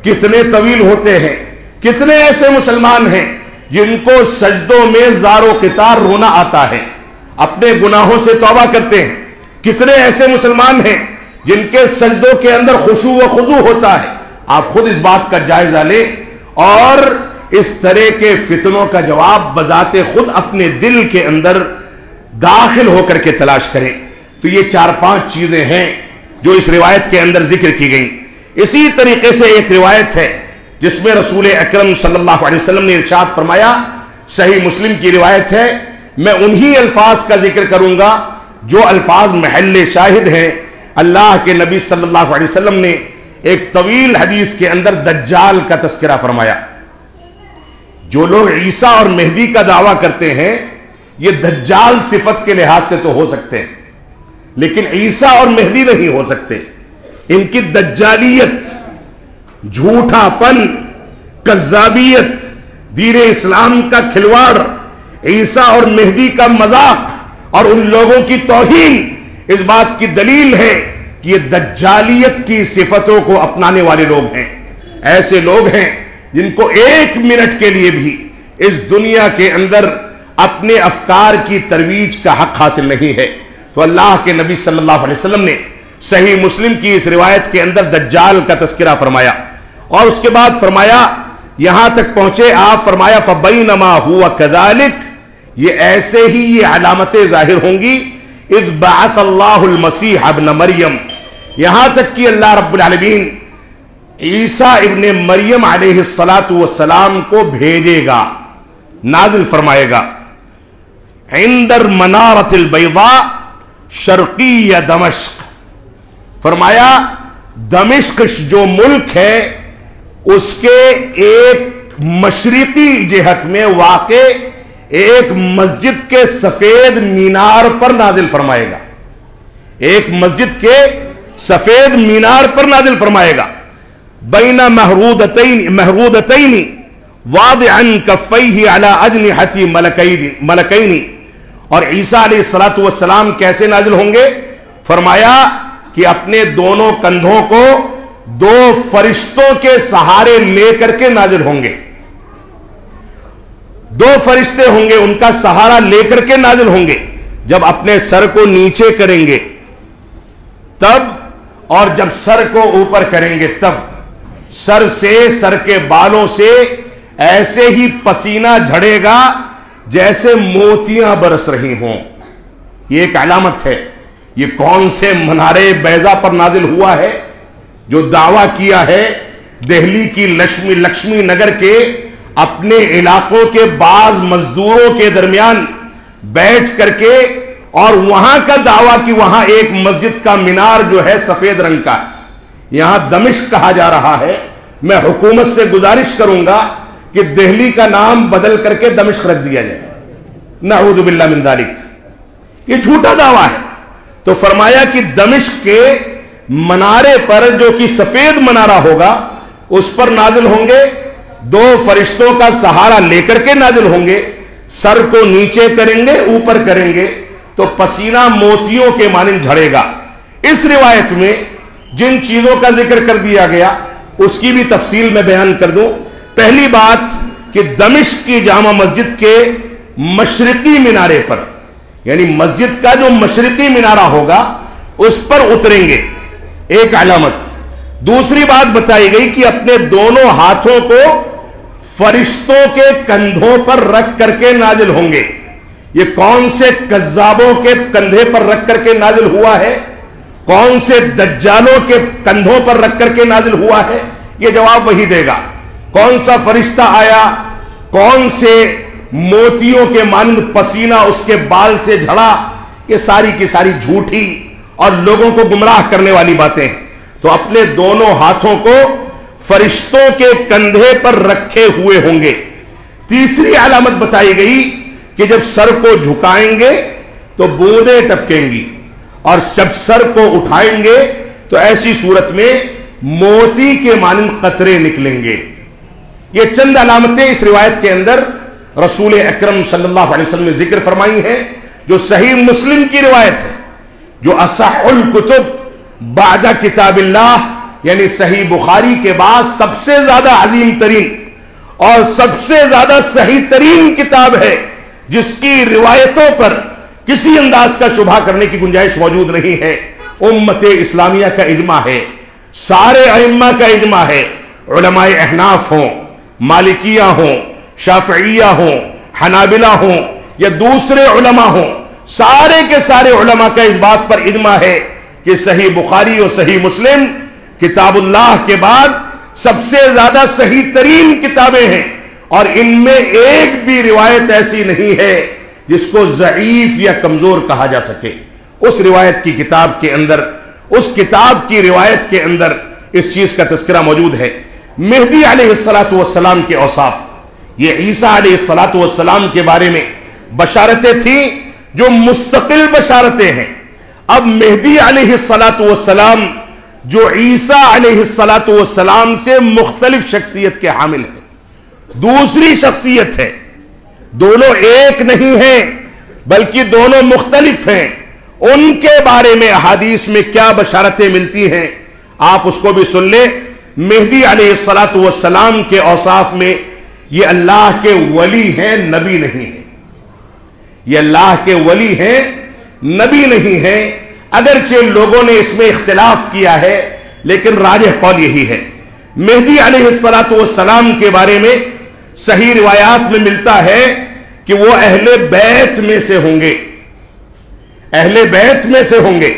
کتنے طویل ہوتے ہیں؟ کتنے ایسے مسلمان ہیں جن کو سجدوں میں زار و قطار رونا آتا ہے، اپنے گناہوں سے توبہ کرتے ہیں؟ کتنے ایسے مسلمان ہیں جن کے سجدوں کے اندر خشوع و خضوع ہوتا ہے؟ آپ خود اس بات کا جائزہ لیں اور اس طرح کے فتنوں کا جواب بذات خود اپنے دل کے اندر داخل ہو کر کے تلاش کریں۔ تو یہ 4-5 چیزیں ہیں جو اس روایت کے اندر ذکر کی گئیں۔ اسی طریقے سے ایک روایت ہے جس میں رسول اکرم صلی اللہ علیہ وسلم نے ارشاد فرمایا، صحیح مسلم کی روایت ہے، میں انہی الفاظ کا ذکر کروں گا جو الفاظ محل شاہد ہیں۔ اللہ کے نبی صلی اللہ علیہ وسلم نے ایک طویل حدیث کے اندر دجال کا تذکرہ فرمایا۔ جو لوگ عیسیٰ اور مہدی کا دعویٰ کرتے ہیں یہ دجال صفت کے لحاظ سے تو ہو سکتے ہیں، لیکن عیسیٰ اور مہدی نہیں ہو سکتے۔ ان کی دجالیت، جھوٹا پن، کذابیت، دین اسلام کا کھلواڑ، عیسیٰ اور مہدی کا مذاق اور ان لوگوں کی توہین اس بات کی دلیل ہے کہ یہ دجالیت کی صفتوں کو اپنانے والے لوگ ہیں۔ ایسے لوگ ہیں جن کو 1 منٹ کے لیے بھی اس دنیا کے اندر اپنے افکار کی ترویج کا حق حاصل نہیں ہے۔ تو اللہ کے نبی صلی اللہ علیہ وسلم نے صحیح مسلم کی اس روایت کے اندر دجال کا تذکرہ فرمایا، اور اس کے بعد فرمایا، یہاں تک پہنچے آپ، فرمایا فَبَيْنَمَا هُوَ كَذَلِكَ، یہ ایسے ہی یہ علامتیں ظاہر ہوں گی، اذ بعث اللہ المسیح ابن مریم، یہاں تک کہ اللہ رب العالمین عیسیٰ ابن مریم علیہ السلام کو بھیجے گا، نازل فرمائے گا، عند المنارۃ البیضاء شرقی دمشق، فرمایا دمشق جو ملک ہے اس کے ایک مشرقی جہت میں واقع ایک مسجد کے سفید مینار پر نازل فرمائے گا، ایک مسجد کے سفید مینار پر نازل فرمائے گا، بین محرودتین واضعا کفیہ علی اجنحۃ ملکین، اور عیسیٰ علیہ السلام کیسے نازل ہوں گے؟ فرمایا کہ اپنے دونوں کندھوں کو 2 فرشتوں کے سہارے لے کر کے نازل ہوں گے، 2 فرشتے ہوں گے ان کا سہارا لے کر کے نازل ہوں گے، جب اپنے سر کو نیچے کریں گے تب، اور جب سر کو اوپر کریں گے تب، سر سے، سر کے بالوں سے ایسے ہی پسینہ جھڑے گا جیسے موتیاں برس رہی ہوں۔ یہ ایک علامت ہے۔ یہ کون سے منارے بیضا پر نازل ہوا ہے؟ جو دعویٰ کیا ہے دہلی کی لکشمی نگر کے اپنے علاقوں کے بعض مزدوروں کے درمیان بیٹھ کر کے اور وہاں کا دعویٰ کہ وہاں ایک مسجد کا مینار جو ہے سفید رنگ کا ہے، یہاں دمشق کہا جا رہا ہے، میں حکومت سے گزارش کروں گا کہ دہلی کا نام بدل کر کے دمشق رکھ دیا جائے، نعوذ باللہ من ذالک، یہ جھوٹا دعویٰ ہے۔ تو فرمایا کہ دمشق کے منارے پر جو کہ سفید منارہ ہوگا اس پر نازل ہوں گے، دو فرشتوں کا سہارا لے کر کے نازل ہوں گے، سر کو نیچے کریں گے، اوپر کریں گے تو پسینہ موتیوں کے مانند جھڑے گا۔ اس روایت میں جن چیزوں کا ذکر کر دیا گیا اس کی بھی تفصیل میں بیان کر دوں۔ پہلی بات کہ دمشق کی جامع مسجد کے مشرقی مینارے پر، یعنی مسجد کا جو مشرقی مینارہ ہوگا اس پر اتریں گے، ایک علامت۔ دوسری بات بتائی گئی کہ اپنے دونوں ہاتھوں کو فرشتوں کے کندھوں پر رکھ کر کے نازل ہوں گے۔ یہ کون سے کذابوں کے کندھے پر رکھ کر کے نازل ہوا ہے، کون سے دجالوں کے کندھوں پر رکھ کر کے نازل ہوا ہے، یہ جواب وہی دے گا۔ کون سا فرشتہ آیا، کون سے موتیوں کے مانند پسینہ اس کے بال سے جھڑا، یہ ساری کی ساری جھوٹی اور لوگوں کو گمراہ کرنے والی باتیں ہیں۔ تو اپنے دونوں ہاتھوں کو فرشتوں کے کندھے پر رکھے ہوئے ہوں گے۔ تیسری علامت بتائی گئی کہ جب سر کو جھکائیں گے تو بوندیں ٹپکیں گی، اور جب سر کو اٹھائیں گے تو ایسی صورت میں موتی کے مانند قطرے نکلیں گے۔ یہ چند علامتیں اس روایت کے اندر رسول اکرم صلی اللہ علیہ وسلم نے ذکر فرمائی ہیں، جو صحیح مسلم کی روایت ہے، جو اصح الکتب بعد کتاب اللہ، یعنی صحیح بخاری کے بعد سب سے زیادہ عظیم ترین اور سب سے زیادہ صحیح ترین کتاب ہے، جس کی روایتوں پر کسی انداز کا شبہ کرنے کی گنجائش موجود نہیں ہے۔ امت اسلامیہ کا اجماع ہے، سارے ائمہ کا اجماع ہے، علماء احناف ہوں، مالکیہ ہوں، شافعیہ ہوں، حنابلہ ہوں یا دوسرے علماء ہوں، سارے کے سارے علماء کا اس بات پر اجماع ہے کہ صحیح بخاری اور صحیح مسلم کتاب اللہ کے بعد سب سے زیادہ صحیح ترین کتابیں ہیں، اور ان میں ایک بھی روایت ایسی نہیں ہے جس کو ضعیف یا کمزور کہا جا سکے۔ اس روایت کی کتاب کے اندر، اس کتاب کی روایت کے اندر اس چیز کا تذکرہ موجود ہے۔ مہدی علیہ السلام کے اوصاف، یہ عیسیٰ علیہ السلام کے بارے میں بشارتیں تھیں جو مستقل بشارتیں ہیں۔ اب مہدی علیہ السلام جو عیسیٰ علیہ السلام سے مختلف شخصیت کے حامل ہیں، دوسری شخصیت ہے، دونوں ایک نہیں ہیں بلکہ دونوں مختلف ہیں۔ ان کے بارے میں احادیث میں کیا بشارتیں ملتی ہیں آپ اس کو بھی سن لیں۔ مہدی علیہ السلام کے اوصاف میں یہ اللہ کے ولی ہیں، نبی نہیں ہیں۔ یہ اللہ کے ولی ہیں، نبی نہیں ہیں، اگرچہ لوگوں نے اس میں اختلاف کیا ہے لیکن راجح قول یہی ہے۔ مہدی علیہ السلام کے بارے میں صحیح روایات میں ملتا ہے کہ وہ اہل بیت میں سے ہوں گے، اہل بیت میں سے ہوں گے،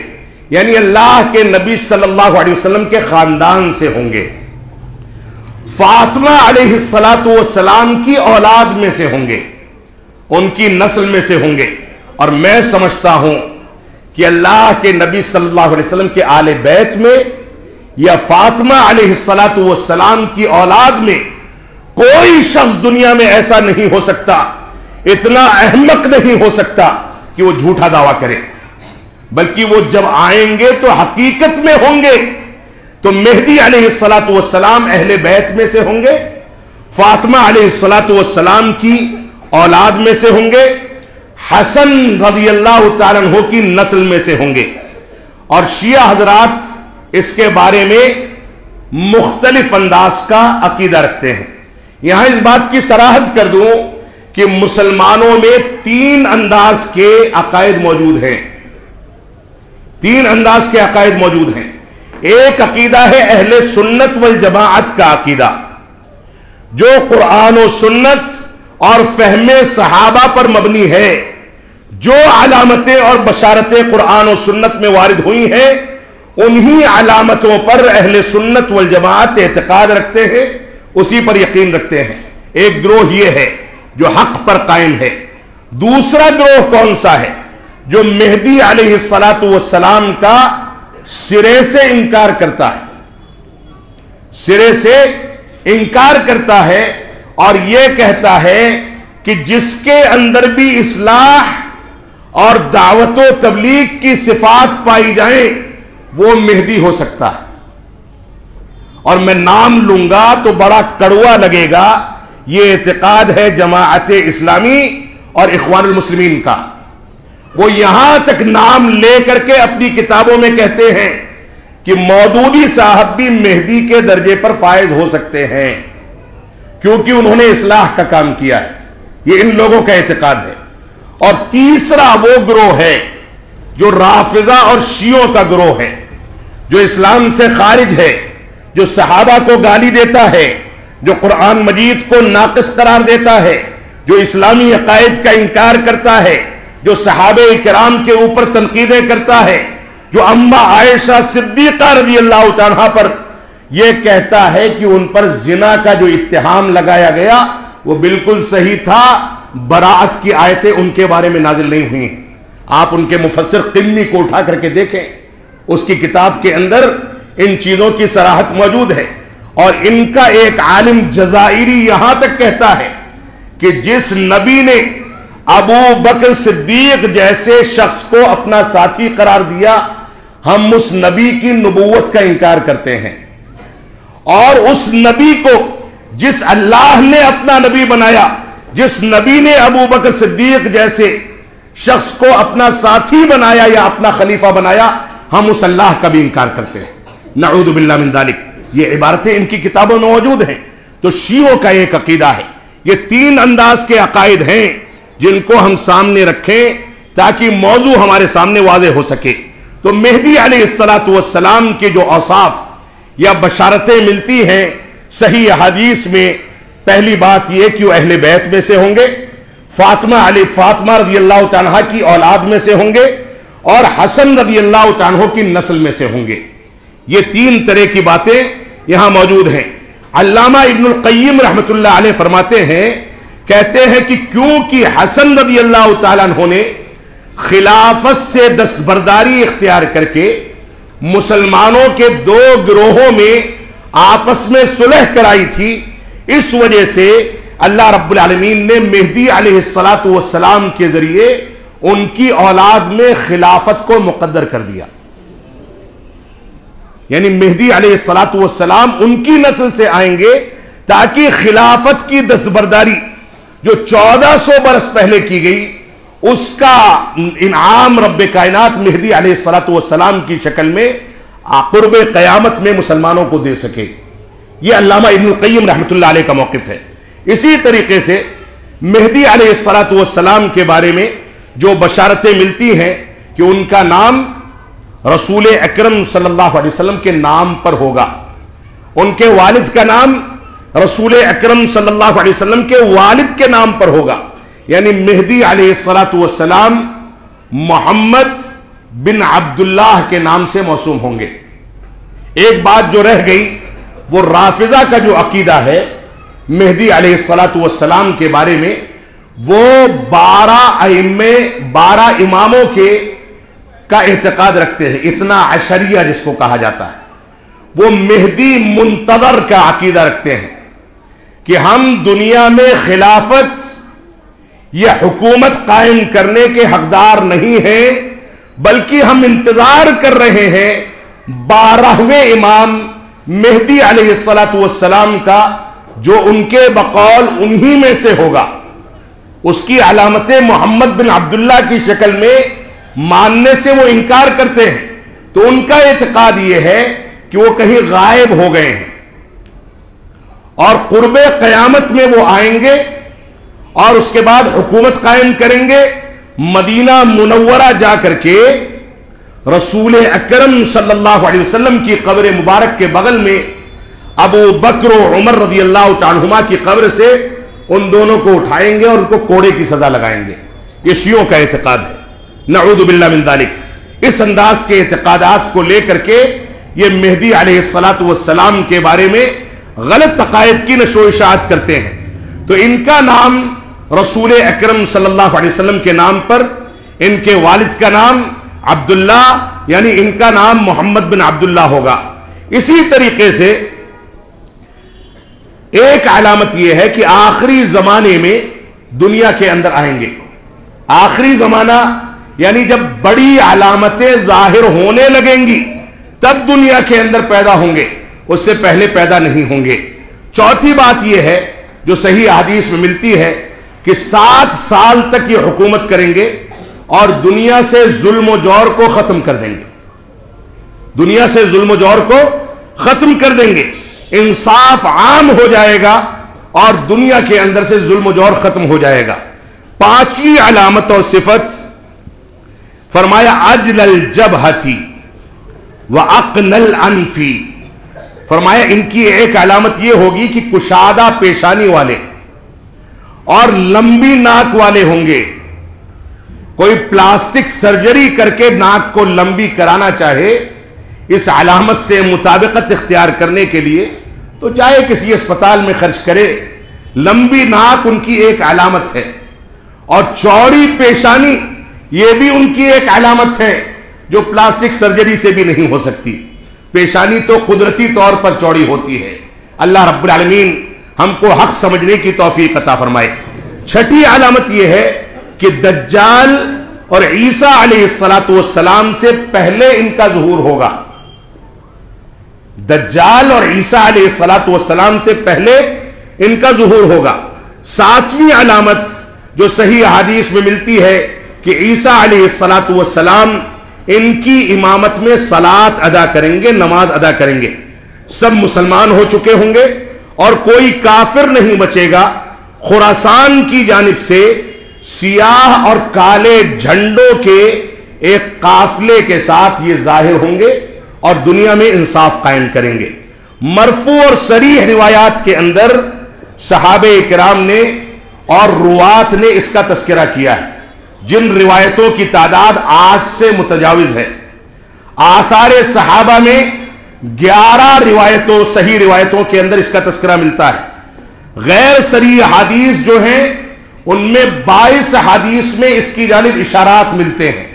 یعنی اللہ کے نبی صلی اللہ علیہ وسلم کے خاندان سے ہوں گے، فاطمہ علیہ السلام کی اولاد میں سے ہوں گے، ان کی نسل میں سے ہوں گے۔ اور میں سمجھتا ہوں کہ اللہ کے نبی صلی اللہ علیہ وسلم کے آل بیت میں یا فاطمہ علیہ السلام کی اولاد میں کوئی شخص دنیا میں ایسا نہیں ہو سکتا، اتنا احمق نہیں ہو سکتا کہ وہ جھوٹا دعویٰ کرے، بلکہ وہ جب آئیں گے تو حقیقت میں ہوں گے۔ تو مہدی علیہ السلام اہل بیت میں سے ہوں گے، فاطمہ علیہ السلام کی اولاد میں سے ہوں گے، حسن رضی اللہ تعالیٰ عنہ کی نسل میں سے ہوں گے۔ اور شیعہ حضرات اس کے بارے میں مختلف انداز کا عقیدہ رکھتے ہیں۔ یہاں اس بات کی صراحت کر دوں کہ مسلمانوں میں 3 انداز کے عقائد موجود ہیں، 3 انداز کے عقائد موجود ہیں۔ ایک عقیدہ ہے اہل سنت والجماعت کا عقیدہ، جو قرآن و سنت اور فہم صحابہ پر مبنی ہے۔ جو علامتیں اور بشارتیں قرآن و سنت میں وارد ہوئی ہیں انہی علامتوں پر اہل سنت والجماعت اعتقاد رکھتے ہیں، اسی پر یقین رکھتے ہیں۔ ایک گروہ یہ ہے جو حق پر قائم ہے۔ دوسرا گروہ کون سا ہے؟ جو مہدی علیہ السلام کا سرے سے انکار کرتا ہے، سرے سے انکار کرتا ہے اور یہ کہتا ہے کہ جس کے اندر بھی اصلاح اور دعوت و تبلیغ کی صفات پائی جائیں وہ مہدی ہو سکتا ہے. اور میں نام لوں گا تو بڑا کڑوا لگے گا، یہ اعتقاد ہے جماعت اسلامی اور اخوان المسلمین کا. وہ یہاں تک نام لے کر کے اپنی کتابوں میں کہتے ہیں کہ مودودی صاحب بھی مہدی کے درجے پر فائز ہو سکتے ہیں کیونکہ انہوں نے اصلاح کا کام کیا ہے. یہ ان لوگوں کا اعتقاد ہے. اور تیسرا وہ گروہ ہے جو رافضہ اور شیعوں کا گروہ ہے، جو اسلام سے خارج ہے، جو صحابہ کو گالی دیتا ہے، جو قرآن مجید کو ناقص قرار دیتا ہے، جو اسلامی عقائد کا انکار کرتا ہے، جو صحابہ کرام کے اوپر تنقیدیں کرتا ہے، جو اما عائشہ صدیقہ رضی اللہ عنہا پر یہ کہتا ہے کہ ان پر زنا کا جو اتہام لگایا گیا وہ بالکل صحیح تھا، براءت کی آیتیں ان کے بارے میں نازل نہیں ہوئی ہیں. آپ ان کے مفسر قمی کو اٹھا کر کے دیکھیں، اس کی کتاب کے اندر ان چیزوں کی صراحت موجود ہے. اور ان کا ایک عالم جزائری یہاں تک کہتا ہے کہ جس نبی نے ابو بکر صدیق جیسے شخص کو اپنا ساتھی قرار دیا ہم اس نبی کی نبوت کا انکار کرتے ہیں، اور اس نبی کو جس اللہ نے اپنا نبی بنایا، جس نبی نے ابو بکر صدیق جیسے شخص کو اپنا ساتھی بنایا یا اپنا خلیفہ بنایا، ہم اس اللہ کا بھی انکار کرتے ہیں. نعوذ باللہ من ذالک. یہ عبارتیں ان کی کتابوں میں موجود ہیں. تو شیعوں کا ایک عقیدہ ہے. یہ تین انداز کے عقائد ہیں جن کو ہم سامنے رکھیں تاکہ موضوع ہمارے سامنے واضح ہو سکے. تو مہدی علیہ السلام کے جو اوصاف یا بشارتیں ملتی ہیں صحیح حدیث میں، پہلی بات یہ کہ وہ اہل بیت میں سے ہوں گے، فاطمہ رضی اللہ عنہ کی اولاد میں سے ہوں گے، اور حسن رضی اللہ عنہ کی نسل میں سے ہوں گے. یہ تین طرح کی باتیں یہاں موجود ہیں. علامہ ابن القیم رحمت اللہ علیہ فرماتے ہیں، کہتے ہیں کہ کیونکہ حسن رضی اللہ تعالیٰ عنہ نے خلافت سے دستبرداری اختیار کر کے مسلمانوں کے دو گروہوں میں آپس میں صلح کرائی تھی، اس وجہ سے اللہ رب العالمین نے مہدی علیہ السلام کے ذریعے ان کی اولاد میں خلافت کو مقدر کر دیا. یعنی مہدی علیہ السلام ان کی نسل سے آئیں گے تاکہ خلافت کی دستبرداری جو 1400 برس پہلے کی گئی اس کا انعام رب کائنات مہدی علیہ السلام کی شکل میں قرب قیامت میں مسلمانوں کو دے سکے. یہ علامہ ابن القیم رحمت اللہ علیہ کا موقف ہے. اسی طریقے سے مہدی علیہ السلام کے بارے میں جو بشارتیں ملتی ہیں کہ ان کا نام رسول اکرم صلی اللہ علیہ وسلم کے نام پر ہوگا، ان کے والد کا نام رسول اکرم صلی اللہ علیہ وسلم کے والد کے نام پر ہوگا. یعنی مہدی علیہ السلام محمد بن عبداللہ کے نام سے موسوم ہوں گے. ایک بات جو رہ گئی وہ رافضہ کا جو عقیدہ ہے مہدی علیہ السلام کے بارے میں، وہ 12 اماموں کے کا اعتقاد رکھتے ہیں. اثنا عشریہ جس کو کہا جاتا ہے، وہ مہدی منتظر کا عقیدہ رکھتے ہیں کہ ہم دنیا میں خلافت یا حکومت قائم کرنے کے حقدار نہیں ہیں، بلکہ ہم انتظار کر رہے ہیں 12ویں امام مہدی علیہ السلام کا، جو ان کے بقول انہی میں سے ہوگا. اس کی علامت محمد بن عبداللہ کی شکل میں ماننے سے وہ انکار کرتے ہیں. تو ان کا اعتقاد یہ ہے کہ وہ کہیں غائب ہو گئے ہیں اور قرب قیامت میں وہ آئیں گے اور اس کے بعد حکومت قائم کریں گے. مدینہ منورہ جا کر کے رسول اکرم صلی اللہ علیہ وسلم کی قبر مبارک کے بغل میں ابو بکر و عمر رضی اللہ عنہما کی قبر سے ان دونوں کو اٹھائیں گے اور ان کو کوڑے کی سزا لگائیں گے. یہ شیعوں کا اعتقاد ہے. نعوذ باللہ من ذالک. اس انداز کے اعتقادات کو لے کر کے یہ مہدی علیہ السلام کے بارے میں غلط عقائد کی نشر و اشاعت کرتے ہیں. تو ان کا نام رسول اکرم صلی اللہ علیہ وسلم کے نام پر ان کے والد کا نام عبداللہ یعنی ان کا نام محمد بن عبداللہ ہوگا۔ اسی طریقے سے ایک علامت یہ ہے کہ آخری زمانے میں دنیا کے اندر آئیں گے۔ آخری زمانہ یعنی جب بڑی علامتیں ظاہر ہونے لگیں گی تب دنیا کے اندر پیدا ہوں گے، اس سے پہلے پیدا نہیں ہوں گے۔ چوتھی بات یہ ہے جو صحیح حدیث میں ملتی ہے کہ 7 سال تک یہ حکومت کریں گے اور دنیا سے ظلم و جور کو ختم کر دیں گے۔ دنیا سے ظلم و جور کو ختم کر دیں گے، انصاف عام ہو جائے گا اور دنیا کے اندر سے ظلم و جور ختم ہو جائے گا۔ 5ویں علامت اور صفت فرمایا اجل الجبہتی واقن الانفی، فرمایا ان کی ایک علامت یہ ہوگی کہ کشادہ پیشانی والے اور لمبی ناک والے ہوں گے۔ کوئی پلاسٹک سرجری کر کے ناک کو لمبی کرانا چاہے اس علامت سے مطابقت اختیار کرنے کے لیے تو چاہے کسی اسپتال میں خرچ کرے، لمبی ناک ان کی ایک علامت ہے، اور چوڑی پیشانی یہ بھی ان کی ایک علامت ہے جو پلاسٹک سرجری سے بھی نہیں ہو سکتی۔ پیشانی تو قدرتی طور پر چوڑی ہوتی ہے۔ اللہ رب العالمین ہم کو حق سمجھنے کی توفیق عطا فرمائے۔ 6ٹھی علامت یہ ہے کہ دجال اور عیسیٰ علیہ السلام سے پہلے ان کا ظہور ہوگا۔ دجال اور عیسیٰ علیہ السلام سے پہلے ان کا ظہور ہوگا۔ 7ویں علامت جو صحیح حدیث میں ملتی ہے کہ عیسیٰ علیہ السلام ان کی امامت میں صلاۃ ادا کریں گے، نماز ادا کریں گے۔ سب مسلمان ہو چکے ہوں گے اور کوئی کافر نہیں بچے گا۔ خراسان کی جانب سے سیاہ اور کالے جھنڈوں کے ایک قافلے کے ساتھ یہ ظاہر ہوں گے اور دنیا میں انصاف قائم کریں گے۔ مرفوع اور صریح روایات کے اندر صحابہ کرام نے اور روات نے اس کا تذکرہ کیا ہے، جن روایتوں کی تعداد 8 سے متجاوز ہے۔ آثار صحابہ میں 11 روایتوں صحیح روایتوں کے اندر اس کا تذکرہ ملتا ہے۔ غیر صریح حدیث جو ہیں ان میں 22 حدیث میں اس کی جانب اشارات ملتے ہیں۔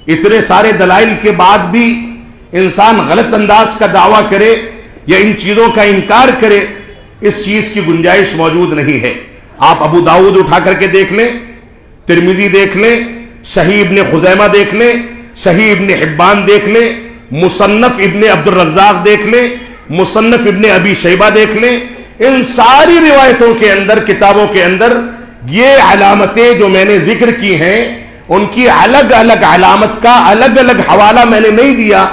اتنے سارے دلائل کے بعد بھی انسان غلط انداز کا دعویٰ کرے یا ان چیزوں کا انکار کرے، اس چیز کی گنجائش موجود نہیں ہے۔ آپ ابو داؤد اٹھا کر کے دیکھ لیں، ترمذی دیکھ لیں، صحیح ابن خزیمہ دیکھ لیں، صحیح ابن حبان دیکھ لیں، مصنف ابن عبد الرزاق دیکھ لیں، مصنف ابن ابی شیبہ دیکھ لیں، ان ساری روایتوں کے اندر، کتابوں کے اندر یہ علامتیں جو میں نے ذکر کی ہیں ان کی الگ الگ علامت کا الگ الگ حوالہ میں نے نہیں دیا،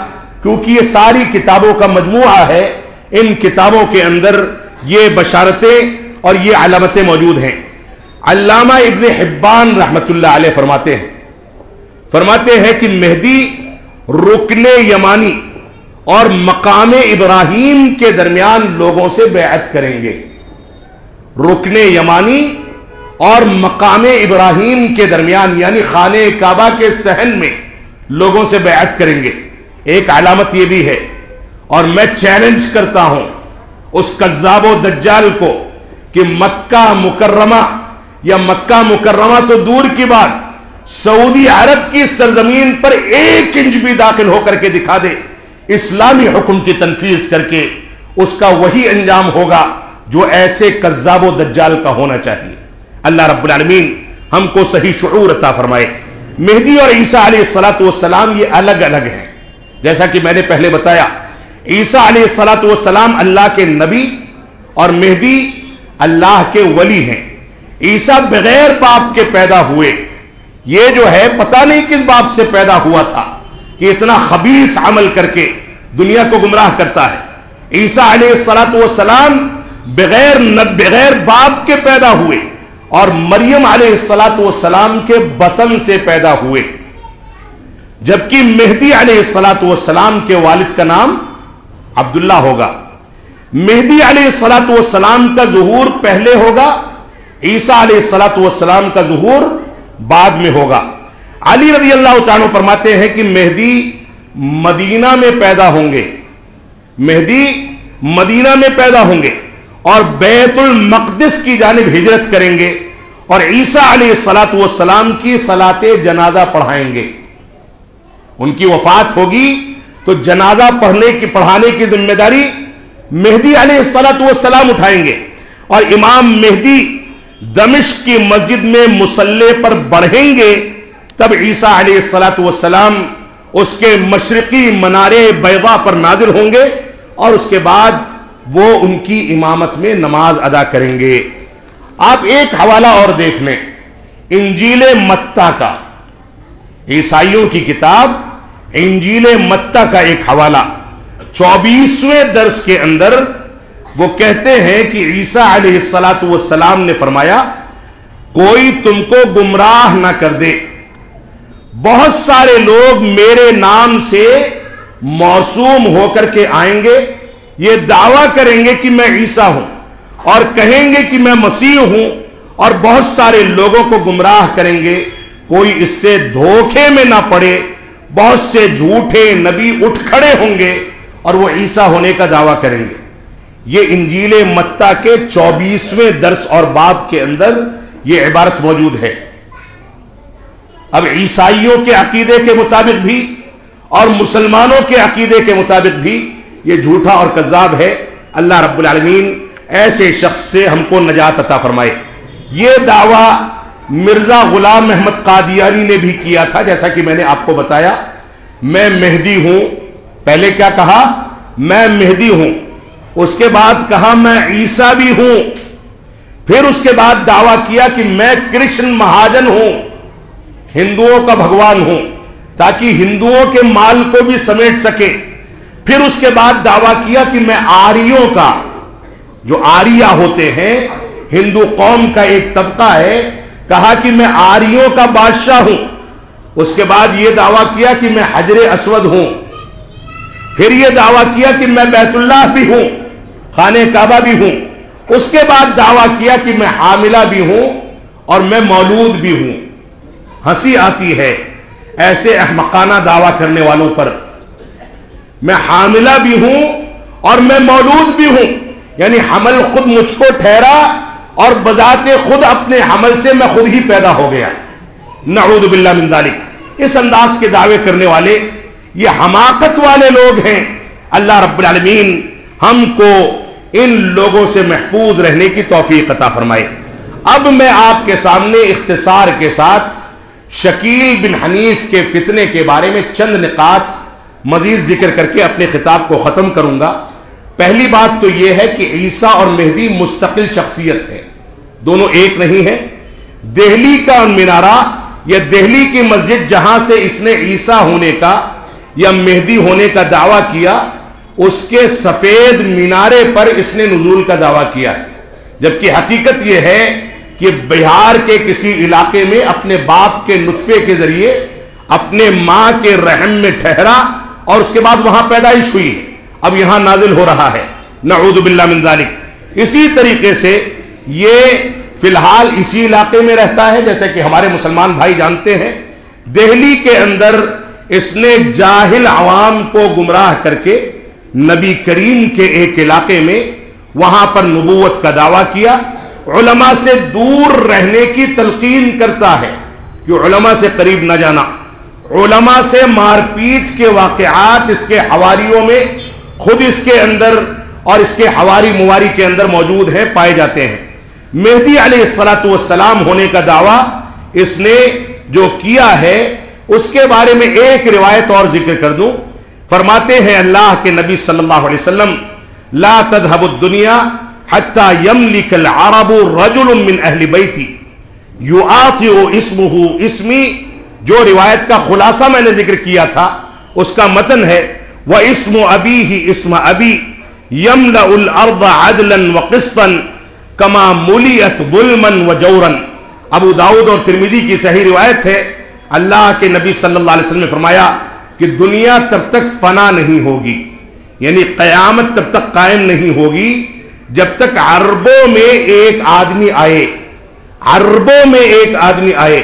کیونکہ یہ ساری کتابوں کا مجموعہ ہے۔ ان کتابوں کے اندر یہ بشارتیں اور یہ علامتیں موجود ہیں۔ علامہ ابن حبان رحمت اللہ علیہ فرماتے ہیں کہ مہدی رکن یمانی اور مقام ابراہیم کے درمیان لوگوں سے بیعت کریں گے۔ رکن یمانی اور مقام ابراہیم کے درمیان یعنی خانہ کعبہ کے صحن میں لوگوں سے بیعت کریں گے۔ ایک علامت یہ بھی ہے، اور میں چیلنج کرتا ہوں اس کذاب و دجال کو کہ مکہ مکرمہ یا مکہ مکرمہ تو دور کی بات، سعودی عرب کی سرزمین پر 1 انچ بھی داخل ہو کر کے دکھا دے، اسلامی حکم کی تنفیذ کر کے اس کا وہی انجام ہوگا جو ایسے کذاب و دجال کا ہونا چاہیے۔ اللہ رب العالمین ہم کو صحیح شعور عطا فرمائے۔ مہدی اور عیسیٰ علیہ السلام یہ الگ الگ ہیں، جیسا کہ میں نے پہلے بتایا۔ عیسیٰ علیہ السلام اللہ کے نبی اور مہدی اللہ کے ولی ہیں۔ عیسیٰ بغیر باپ کے پیدا ہوئے، یہ جو ہے پتہ نہیں کس باپ سے پیدا ہوا تھا کہ اتنا خبیث عمل کر کے دنیا کو گمراہ کرتا ہے۔ عیسیٰ علیہ السلام بغیر باپ کے پیدا ہوئے اور مریم علیہ السلام کے بطن سے پیدا ہوئے، جبکہ مہدی علیہ السلام کے والد کا نام عبداللہ ہوگا۔ مہدی علیہ السلام کا ظہور پہلے ہوگا، عیسیٰ علیہ السلام کا ظہور بعد میں ہوگا۔ علی رضی اللہ تعالیٰ فرماتے ہیں کہ مہدی مدینہ میں پیدا ہوں گے، مہدی مدینہ میں پیدا ہوں گے اور بیت المقدس کی جانب ہجرت کریں گے اور عیسیٰ علیہ السلام کی صلاۃ جنازہ پڑھائیں گے. ان کی وفات ہوگی تو جنازہ پڑھانے کی ذمہ داری مہدی علیہ السلام اٹھائیں گے. اور امام مہدی دمشق کی مسجد میں مصلی پر بڑھیں گے، تب عیسیٰ علیہ السلام اس کے مشرقی منارے بیضاء پر نازل ہوں گے اور اس کے بعد وہ ان کی امامت میں نماز ادا کریں گے. آپ ایک حوالہ اور دیکھ لیں انجیل متی کا، عیسائیوں کی کتاب انجیل متی کا ایک حوالہ 24ویں درس کے اندر وہ کہتے ہیں کہ عیسیٰ علیہ السلام نے فرمایا کوئی تم کو گمراہ نہ کر دے، بہت سارے لوگ میرے نام سے موسوم ہو کر کے آئیں گے، یہ دعویٰ کریں گے کہ میں عیسیٰ ہوں اور کہیں گے کہ میں مسیح ہوں، اور بہت سارے لوگوں کو گمراہ کریں گے، کوئی اس سے دھوکے میں نہ پڑے. بہت سے جھوٹے نبی اٹھ کھڑے ہوں گے اور وہ عیسیٰ ہونے کا دعویٰ کریں گے. یہ انجیل متی کے 24ویں درس اور باب کے اندر یہ عبارت موجود ہے. اب عیسائیوں کے عقیدے کے مطابق بھی اور مسلمانوں کے عقیدے کے مطابق بھی یہ جھوٹا اور کذاب ہے. اللہ رب العالمین ایسے شخص سے ہم کو نجات عطا فرمائے. یہ دعویٰ مرزا غلام احمد قادیانی نے بھی کیا تھا، جیسا کہ میں نے آپ کو بتایا میں مہدی ہوں. پہلے کیا کہا؟ میں مہدی ہوں. اس کے بعد کہا میں عیسیٰ بھی ہوں. پھر اس کے بعد دعویٰ کیا کہ میں کرشن مہاجن ہوں، ہندوؤں کا بھگوان ہوں، تاکہ ہندوؤں کے مال کو بھی سمیٹ سکے. پھر اس کے بعد دعویٰ کیا کہ میں آریوں کا، جو آریہ ہوتے ہیں ہندو قوم کا ایک طبقہ ہے، کہا کہ میں آریوں کا بادشاہ ہوں. اس کے بعد یہ دعویٰ کیا کہ میں حجر اسود ہوں. پھر یہ دعویٰ کیا کہ میں بیت اللہ بھی ہوں، خانہ کعبہ بھی ہوں. اس کے بعد دعویٰ کیا کہ میں حاملہ بھی ہوں اور میں مولود بھی ہوں. ہنسی آتی ہے ایسے احمقانہ دعویٰ کرنے والوں پر. میں حاملہ بھی ہوں اور میں مولود بھی ہوں، یعنی حمل خود مجھ کو ٹھہرا اور بذات خود اپنے حمل سے میں خود ہی پیدا ہو گیا. نعوذ باللہ من ذالک. اس انداز کے دعوے کرنے والے یہ حماقت والے لوگ ہیں. اللہ رب العالمین ہم کو ان لوگوں سے محفوظ رہنے کی توفیق عطا فرمائے. اب میں آپ کے سامنے اختصار کے ساتھ شکیل بن حنیف کے فتنے کے بارے میں چند نکات مزید ذکر کر کے اپنے خطاب کو ختم کروں گا. پہلی بات تو یہ ہے کہ عیسیٰ اور مہدی مستقل شخصیت ہے، دونوں ایک نہیں ہیں. دہلی کا منارہ یا دہلی کی مسجد جہاں سے اس نے عیسیٰ ہونے کا یا مہدی ہونے کا دعویٰ کیا، اس کے سفید مینارے پر اس نے نزول کا دعویٰ کیا ہے. جبکہ حقیقت یہ ہے کہ بہار کے کسی علاقے میں اپنے باپ کے نطفے کے ذریعے اپنے ماں کے رحم میں ٹھہرا اور اس کے بعد وہاں پیدائش ہوئی ہے، اب یہاں نازل ہو رہا ہے. نعوذ باللہ من ذالک. اسی طریقے سے یہ فی الحال اسی علاقے میں رہتا ہے، جیسے کہ ہمارے مسلمان بھائی جانتے ہیں. دہلی کے اندر اس نے جاہل عوام کو گمراہ کر کے نبی کریم کے ایک علاقے میں وہاں پر نبوت کا دعویٰ کیا. علماء سے دور رہنے کی تلقین کرتا ہے کہ علماء سے قریب نہ جانا. علماء سے مار پیٹ کے واقعات اس کے حواریوں میں خود اس کے اندر اور اس کے حواری مواری کے اندر موجود ہیں، پائے جاتے ہیں. مہدی علیہ السلام ہونے کا دعویٰ اس نے جو کیا ہے اس کے بارے میں ایک روایت اور ذکر کر دوں. فرماتے ہیں اللہ کے نبی صلی اللہ علیہ وسلم لا تذهب الدنيا حتى يملك العرب رجل من اہل بیتی یعاطئ اسمه اسمی. جو روایت کا خلاصہ میں نے ذکر کیا تھا اس کا متن ہے واسم ابیہ اسم ابی یملأ الارض عدلا وقسطا کما ملیت ظلما وجورا. ابو داؤد اور ترمذی کی صحیح روایت ہے. اللہ کے نبی صلی اللہ علیہ وسلم نے فرمایا کہ دنیا تب تک فنا نہیں ہوگی، یعنی قیامت تب تک قائم نہیں ہوگی جب تک عربوں میں ایک آدمی آئے. عربوں میں ایک آدمی آئے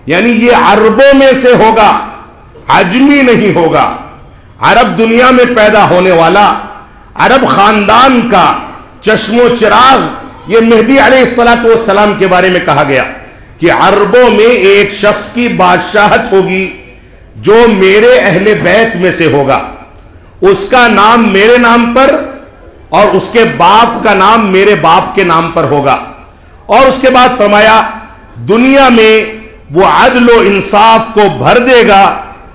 یعنی یہ عربوں میں سے ہوگا، عجمی نہیں ہوگا. عرب دنیا میں پیدا ہونے والا عرب خاندان کا چشم و چراغ یہ مہدی علیہ السلام کے بارے میں کہا گیا. کہ عربوں میں ایک شخص کی بادشاہت ہوگی جو میرے اہل بیت میں سے ہوگا، اس کا نام میرے نام پر اور اس کے باپ کا نام میرے باپ کے نام پر ہوگا۔ اور اس کے بعد فرمایا دنیا میں وہ عدل و انصاف کو بھر دے گا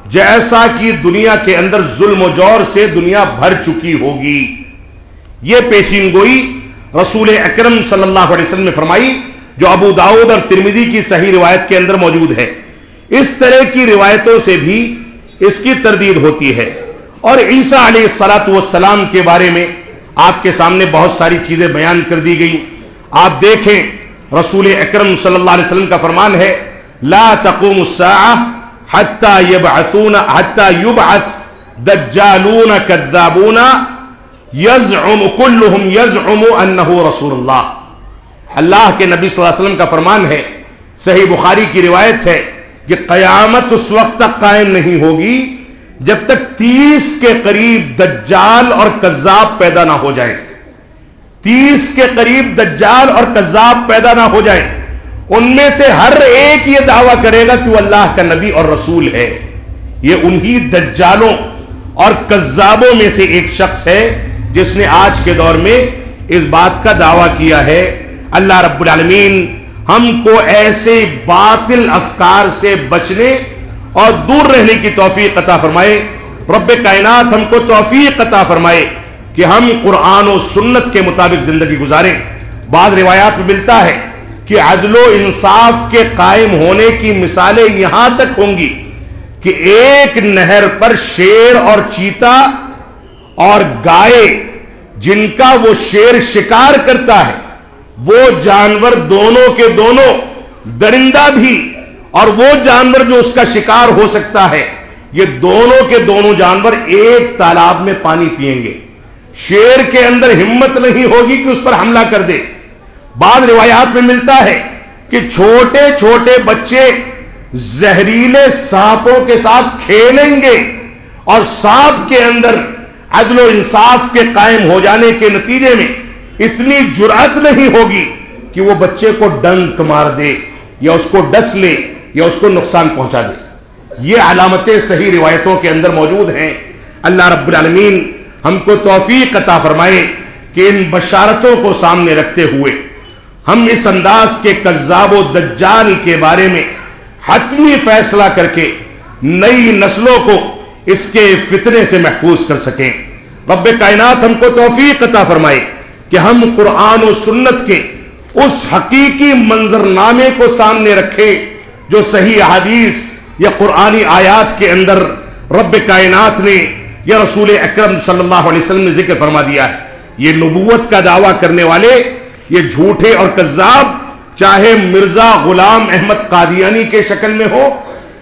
جیسا کہ دنیا کے اندر ظلم و جور سے دنیا بھر چکی ہوگی۔ یہ پیشین گوئی رسول اکرم صلی اللہ علیہ وسلم نے فرمائی، جو ابو داؤد اور ترمذی کی صحیح روایت کے اندر موجود ہے۔ اس طرح کی روایتوں سے بھی اس کی تردید ہوتی ہے۔ اور عیسیٰ علیہ السلام کے بارے میں آپ کے سامنے بہت ساری چیزیں بیان کر دی گئی۔ آپ دیکھیں رسول اکرم صلی اللہ علیہ وسلم کا فرمان ہے، لا تقوم الساعہ حتی یبعث دجالون کذابون کلہم یزعم انہ رسول اللہ۔ اللہ کے نبی صلی اللہ علیہ وسلم کا فرمان ہے، صحیح بخاری کی روایت ہے کہ قیامت اس وقت تک قائم نہیں ہوگی جب تک 30 کے قریب دجال اور کذاب پیدا نہ ہو جائیں۔ 30 کے قریب دجال اور کذاب پیدا نہ ہو جائیں، ان میں سے ہر ایک یہ دعویٰ کرے گا کہ وہ اللہ کا نبی اور رسول ہے۔ یہ انہی دجالوں اور کذابوں میں سے ایک شخص ہے جس نے آج کے دور میں اس بات کا دعویٰ کیا ہے۔ اللہ رب العالمین ہم کو ایسے باطل افکار سے بچنے اور دور رہنے کی توفیق عطا فرمائے۔ رب کائنات ہم کو توفیق عطا فرمائے کہ ہم قرآن و سنت کے مطابق زندگی گزاریں۔ بعض روایات میں ملتا ہے کہ عدل و انصاف کے قائم ہونے کی مثالیں یہاں تک ہوں گی کہ ایک نہر پر شیر اور چیتا اور گائے جن کا وہ شیر شکار کرتا ہے، وہ جانور دونوں کے دونوں، درندہ بھی اور وہ جانور جو اس کا شکار ہو سکتا ہے، یہ دونوں کے دونوں جانور ایک تالاب میں پانی پئیں گے۔ شیر کے اندر ہمت نہیں ہوگی کہ اس پر حملہ کر دے۔ بعض روایات میں ملتا ہے کہ چھوٹے چھوٹے بچے زہریلے سانپوں کے ساتھ کھیلیں گے اور سانپ کے اندر عدل و انصاف کے قائم ہو جانے کے نتیجے میں اتنی جرأت نہیں ہوگی کہ وہ بچے کو ڈنک مار دے یا اس کو ڈس لے یا اس کو نقصان پہنچا دے۔ یہ علامتیں صحیح روایتوں کے اندر موجود ہیں۔ اللہ رب العالمین ہم کو توفیق عطا فرمائے کہ ان بشارتوں کو سامنے رکھتے ہوئے ہم اس انداز کے کذاب و دجال کے بارے میں حتمی فیصلہ کر کے نئی نسلوں کو اس کے فتنے سے محفوظ کر سکیں۔ رب کائنات ہم کو توفیق عطا فرمائے کہ ہم قرآن و سنت کے اس حقیقی منظرنامے کو سامنے رکھیں جو صحیح احادیث یا قرآنی آیات کے اندر رب کائنات نے یا رسول اکرم صلی اللہ علیہ وسلم نے ذکر فرما دیا ہے۔ یہ نبوت کا دعویٰ کرنے والے یہ جھوٹے اور کذاب، چاہے مرزا غلام احمد قادیانی کے شکل میں ہو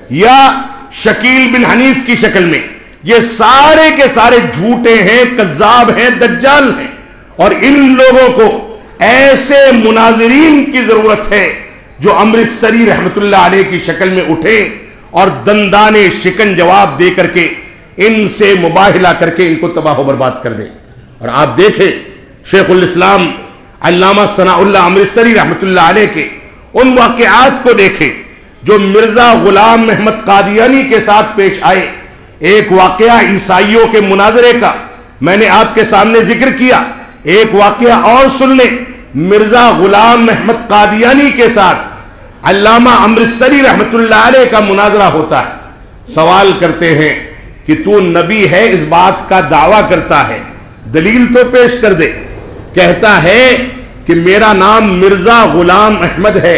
یا شکیل بن حنیف کی شکل میں، یہ سارے کے سارے جھوٹے ہیں، کذاب ہیں، دجال ہیں۔ اور ان لوگوں کو ایسے مناظرین کی ضرورت ہے جو امرتسری رحمت اللہ علیہ کی شکل میں اٹھیں اور دندانے شکن جواب دے کر کے ان سے مباہلہ کر کے ان کو تباہ و برباد کر دیں۔ اور آپ دیکھیں شیخ الاسلام علامہ ثناء اللہ امرتسری رحمت اللہ علیہ کے ان واقعات کو دیکھیں جو مرزا غلام احمد قادیانی کے ساتھ پیش آئے۔ ایک واقعہ عیسائیوں کے مناظرے کا میں نے آپ کے سامنے ذکر کیا، ایک واقعہ اور سن لیں، مرزا غلام احمد قادیانی کے ساتھ علامہ امرتسری رحمت اللہ علیہ کا مناظرہ ہوتا ہے۔ سوال کرتے ہیں کہ تو نبی ہے، اس بات کا دعویٰ کرتا ہے، دلیل تو پیش کر دے۔ کہتا ہے کہ میرا نام مرزا غلام احمد ہے،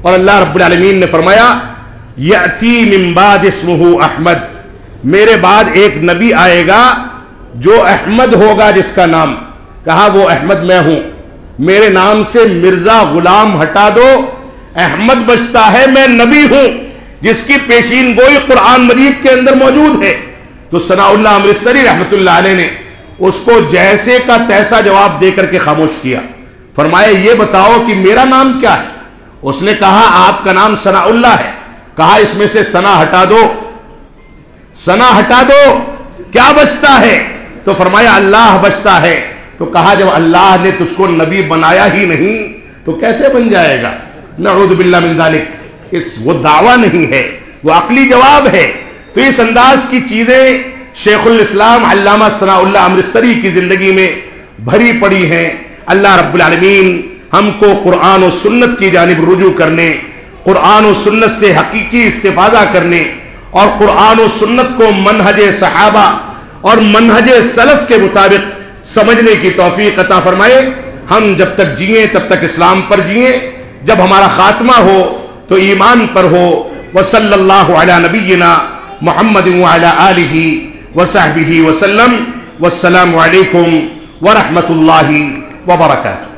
اور اللہ رب العالمین نے فرمایا یأتی من بعد اسمہ احمد، میرے بعد ایک نبی آئے گا جو احمد ہوگا جس کا نام، کہا وہ احمد میں ہوں، میرے نام سے مرزا غلام ہٹا دو، احمد بچتا ہے، میں نبی ہوں جس کی پیشین گوئی قرآن مجید کے اندر موجود ہے۔ تو ثناء اللہ امرتسری رحمت اللہ علیہ نے اس کو جیسے کا تیسا جواب دے کر کے خاموش کیا۔ فرمایا یہ بتاؤ کہ میرا نام کیا ہے؟ اس نے کہا آپ کا نام ثناء اللہ ہے۔ کہا اس میں سے ثنا ہٹا دو، ثنا ہٹا دو، کیا بچتا ہے؟ تو فرمایا اللہ بچتا ہے۔ تو کہا جب اللہ نے تجھ کو نبی بنایا ہی نہیں تو کیسے بن جائے گا؟ نعوذ باللہ من ذالک. وہ دعویٰ نہیں ہے، وہ عقلی جواب ہے. تو اس انداز کی چیزیں شیخ الاسلام علامہ ثناء اللہ امرتسری کی زندگی میں بھری پڑی ہیں. اللہ رب العالمین ہم کو قرآن و سنت کی جانب رجوع کرنے، قرآن و سنت سے حقیقی استفادہ کرنے اور قرآن و سنت کو منہج صحابہ اور منہج سلف کے مطابق سمجھنے کی توفیق عطا فرمائے. ہم جب تک جئیں تب تک اسلام پر جئیں، جب ہمارا خاتمہ ہو تو ایمان پر ہو. وصلی اللہ علی نبینا محمد وعلی آلہ وصحبہ وسلم. والسلام علیکم ورحمۃ اللہ وبرکاتہ.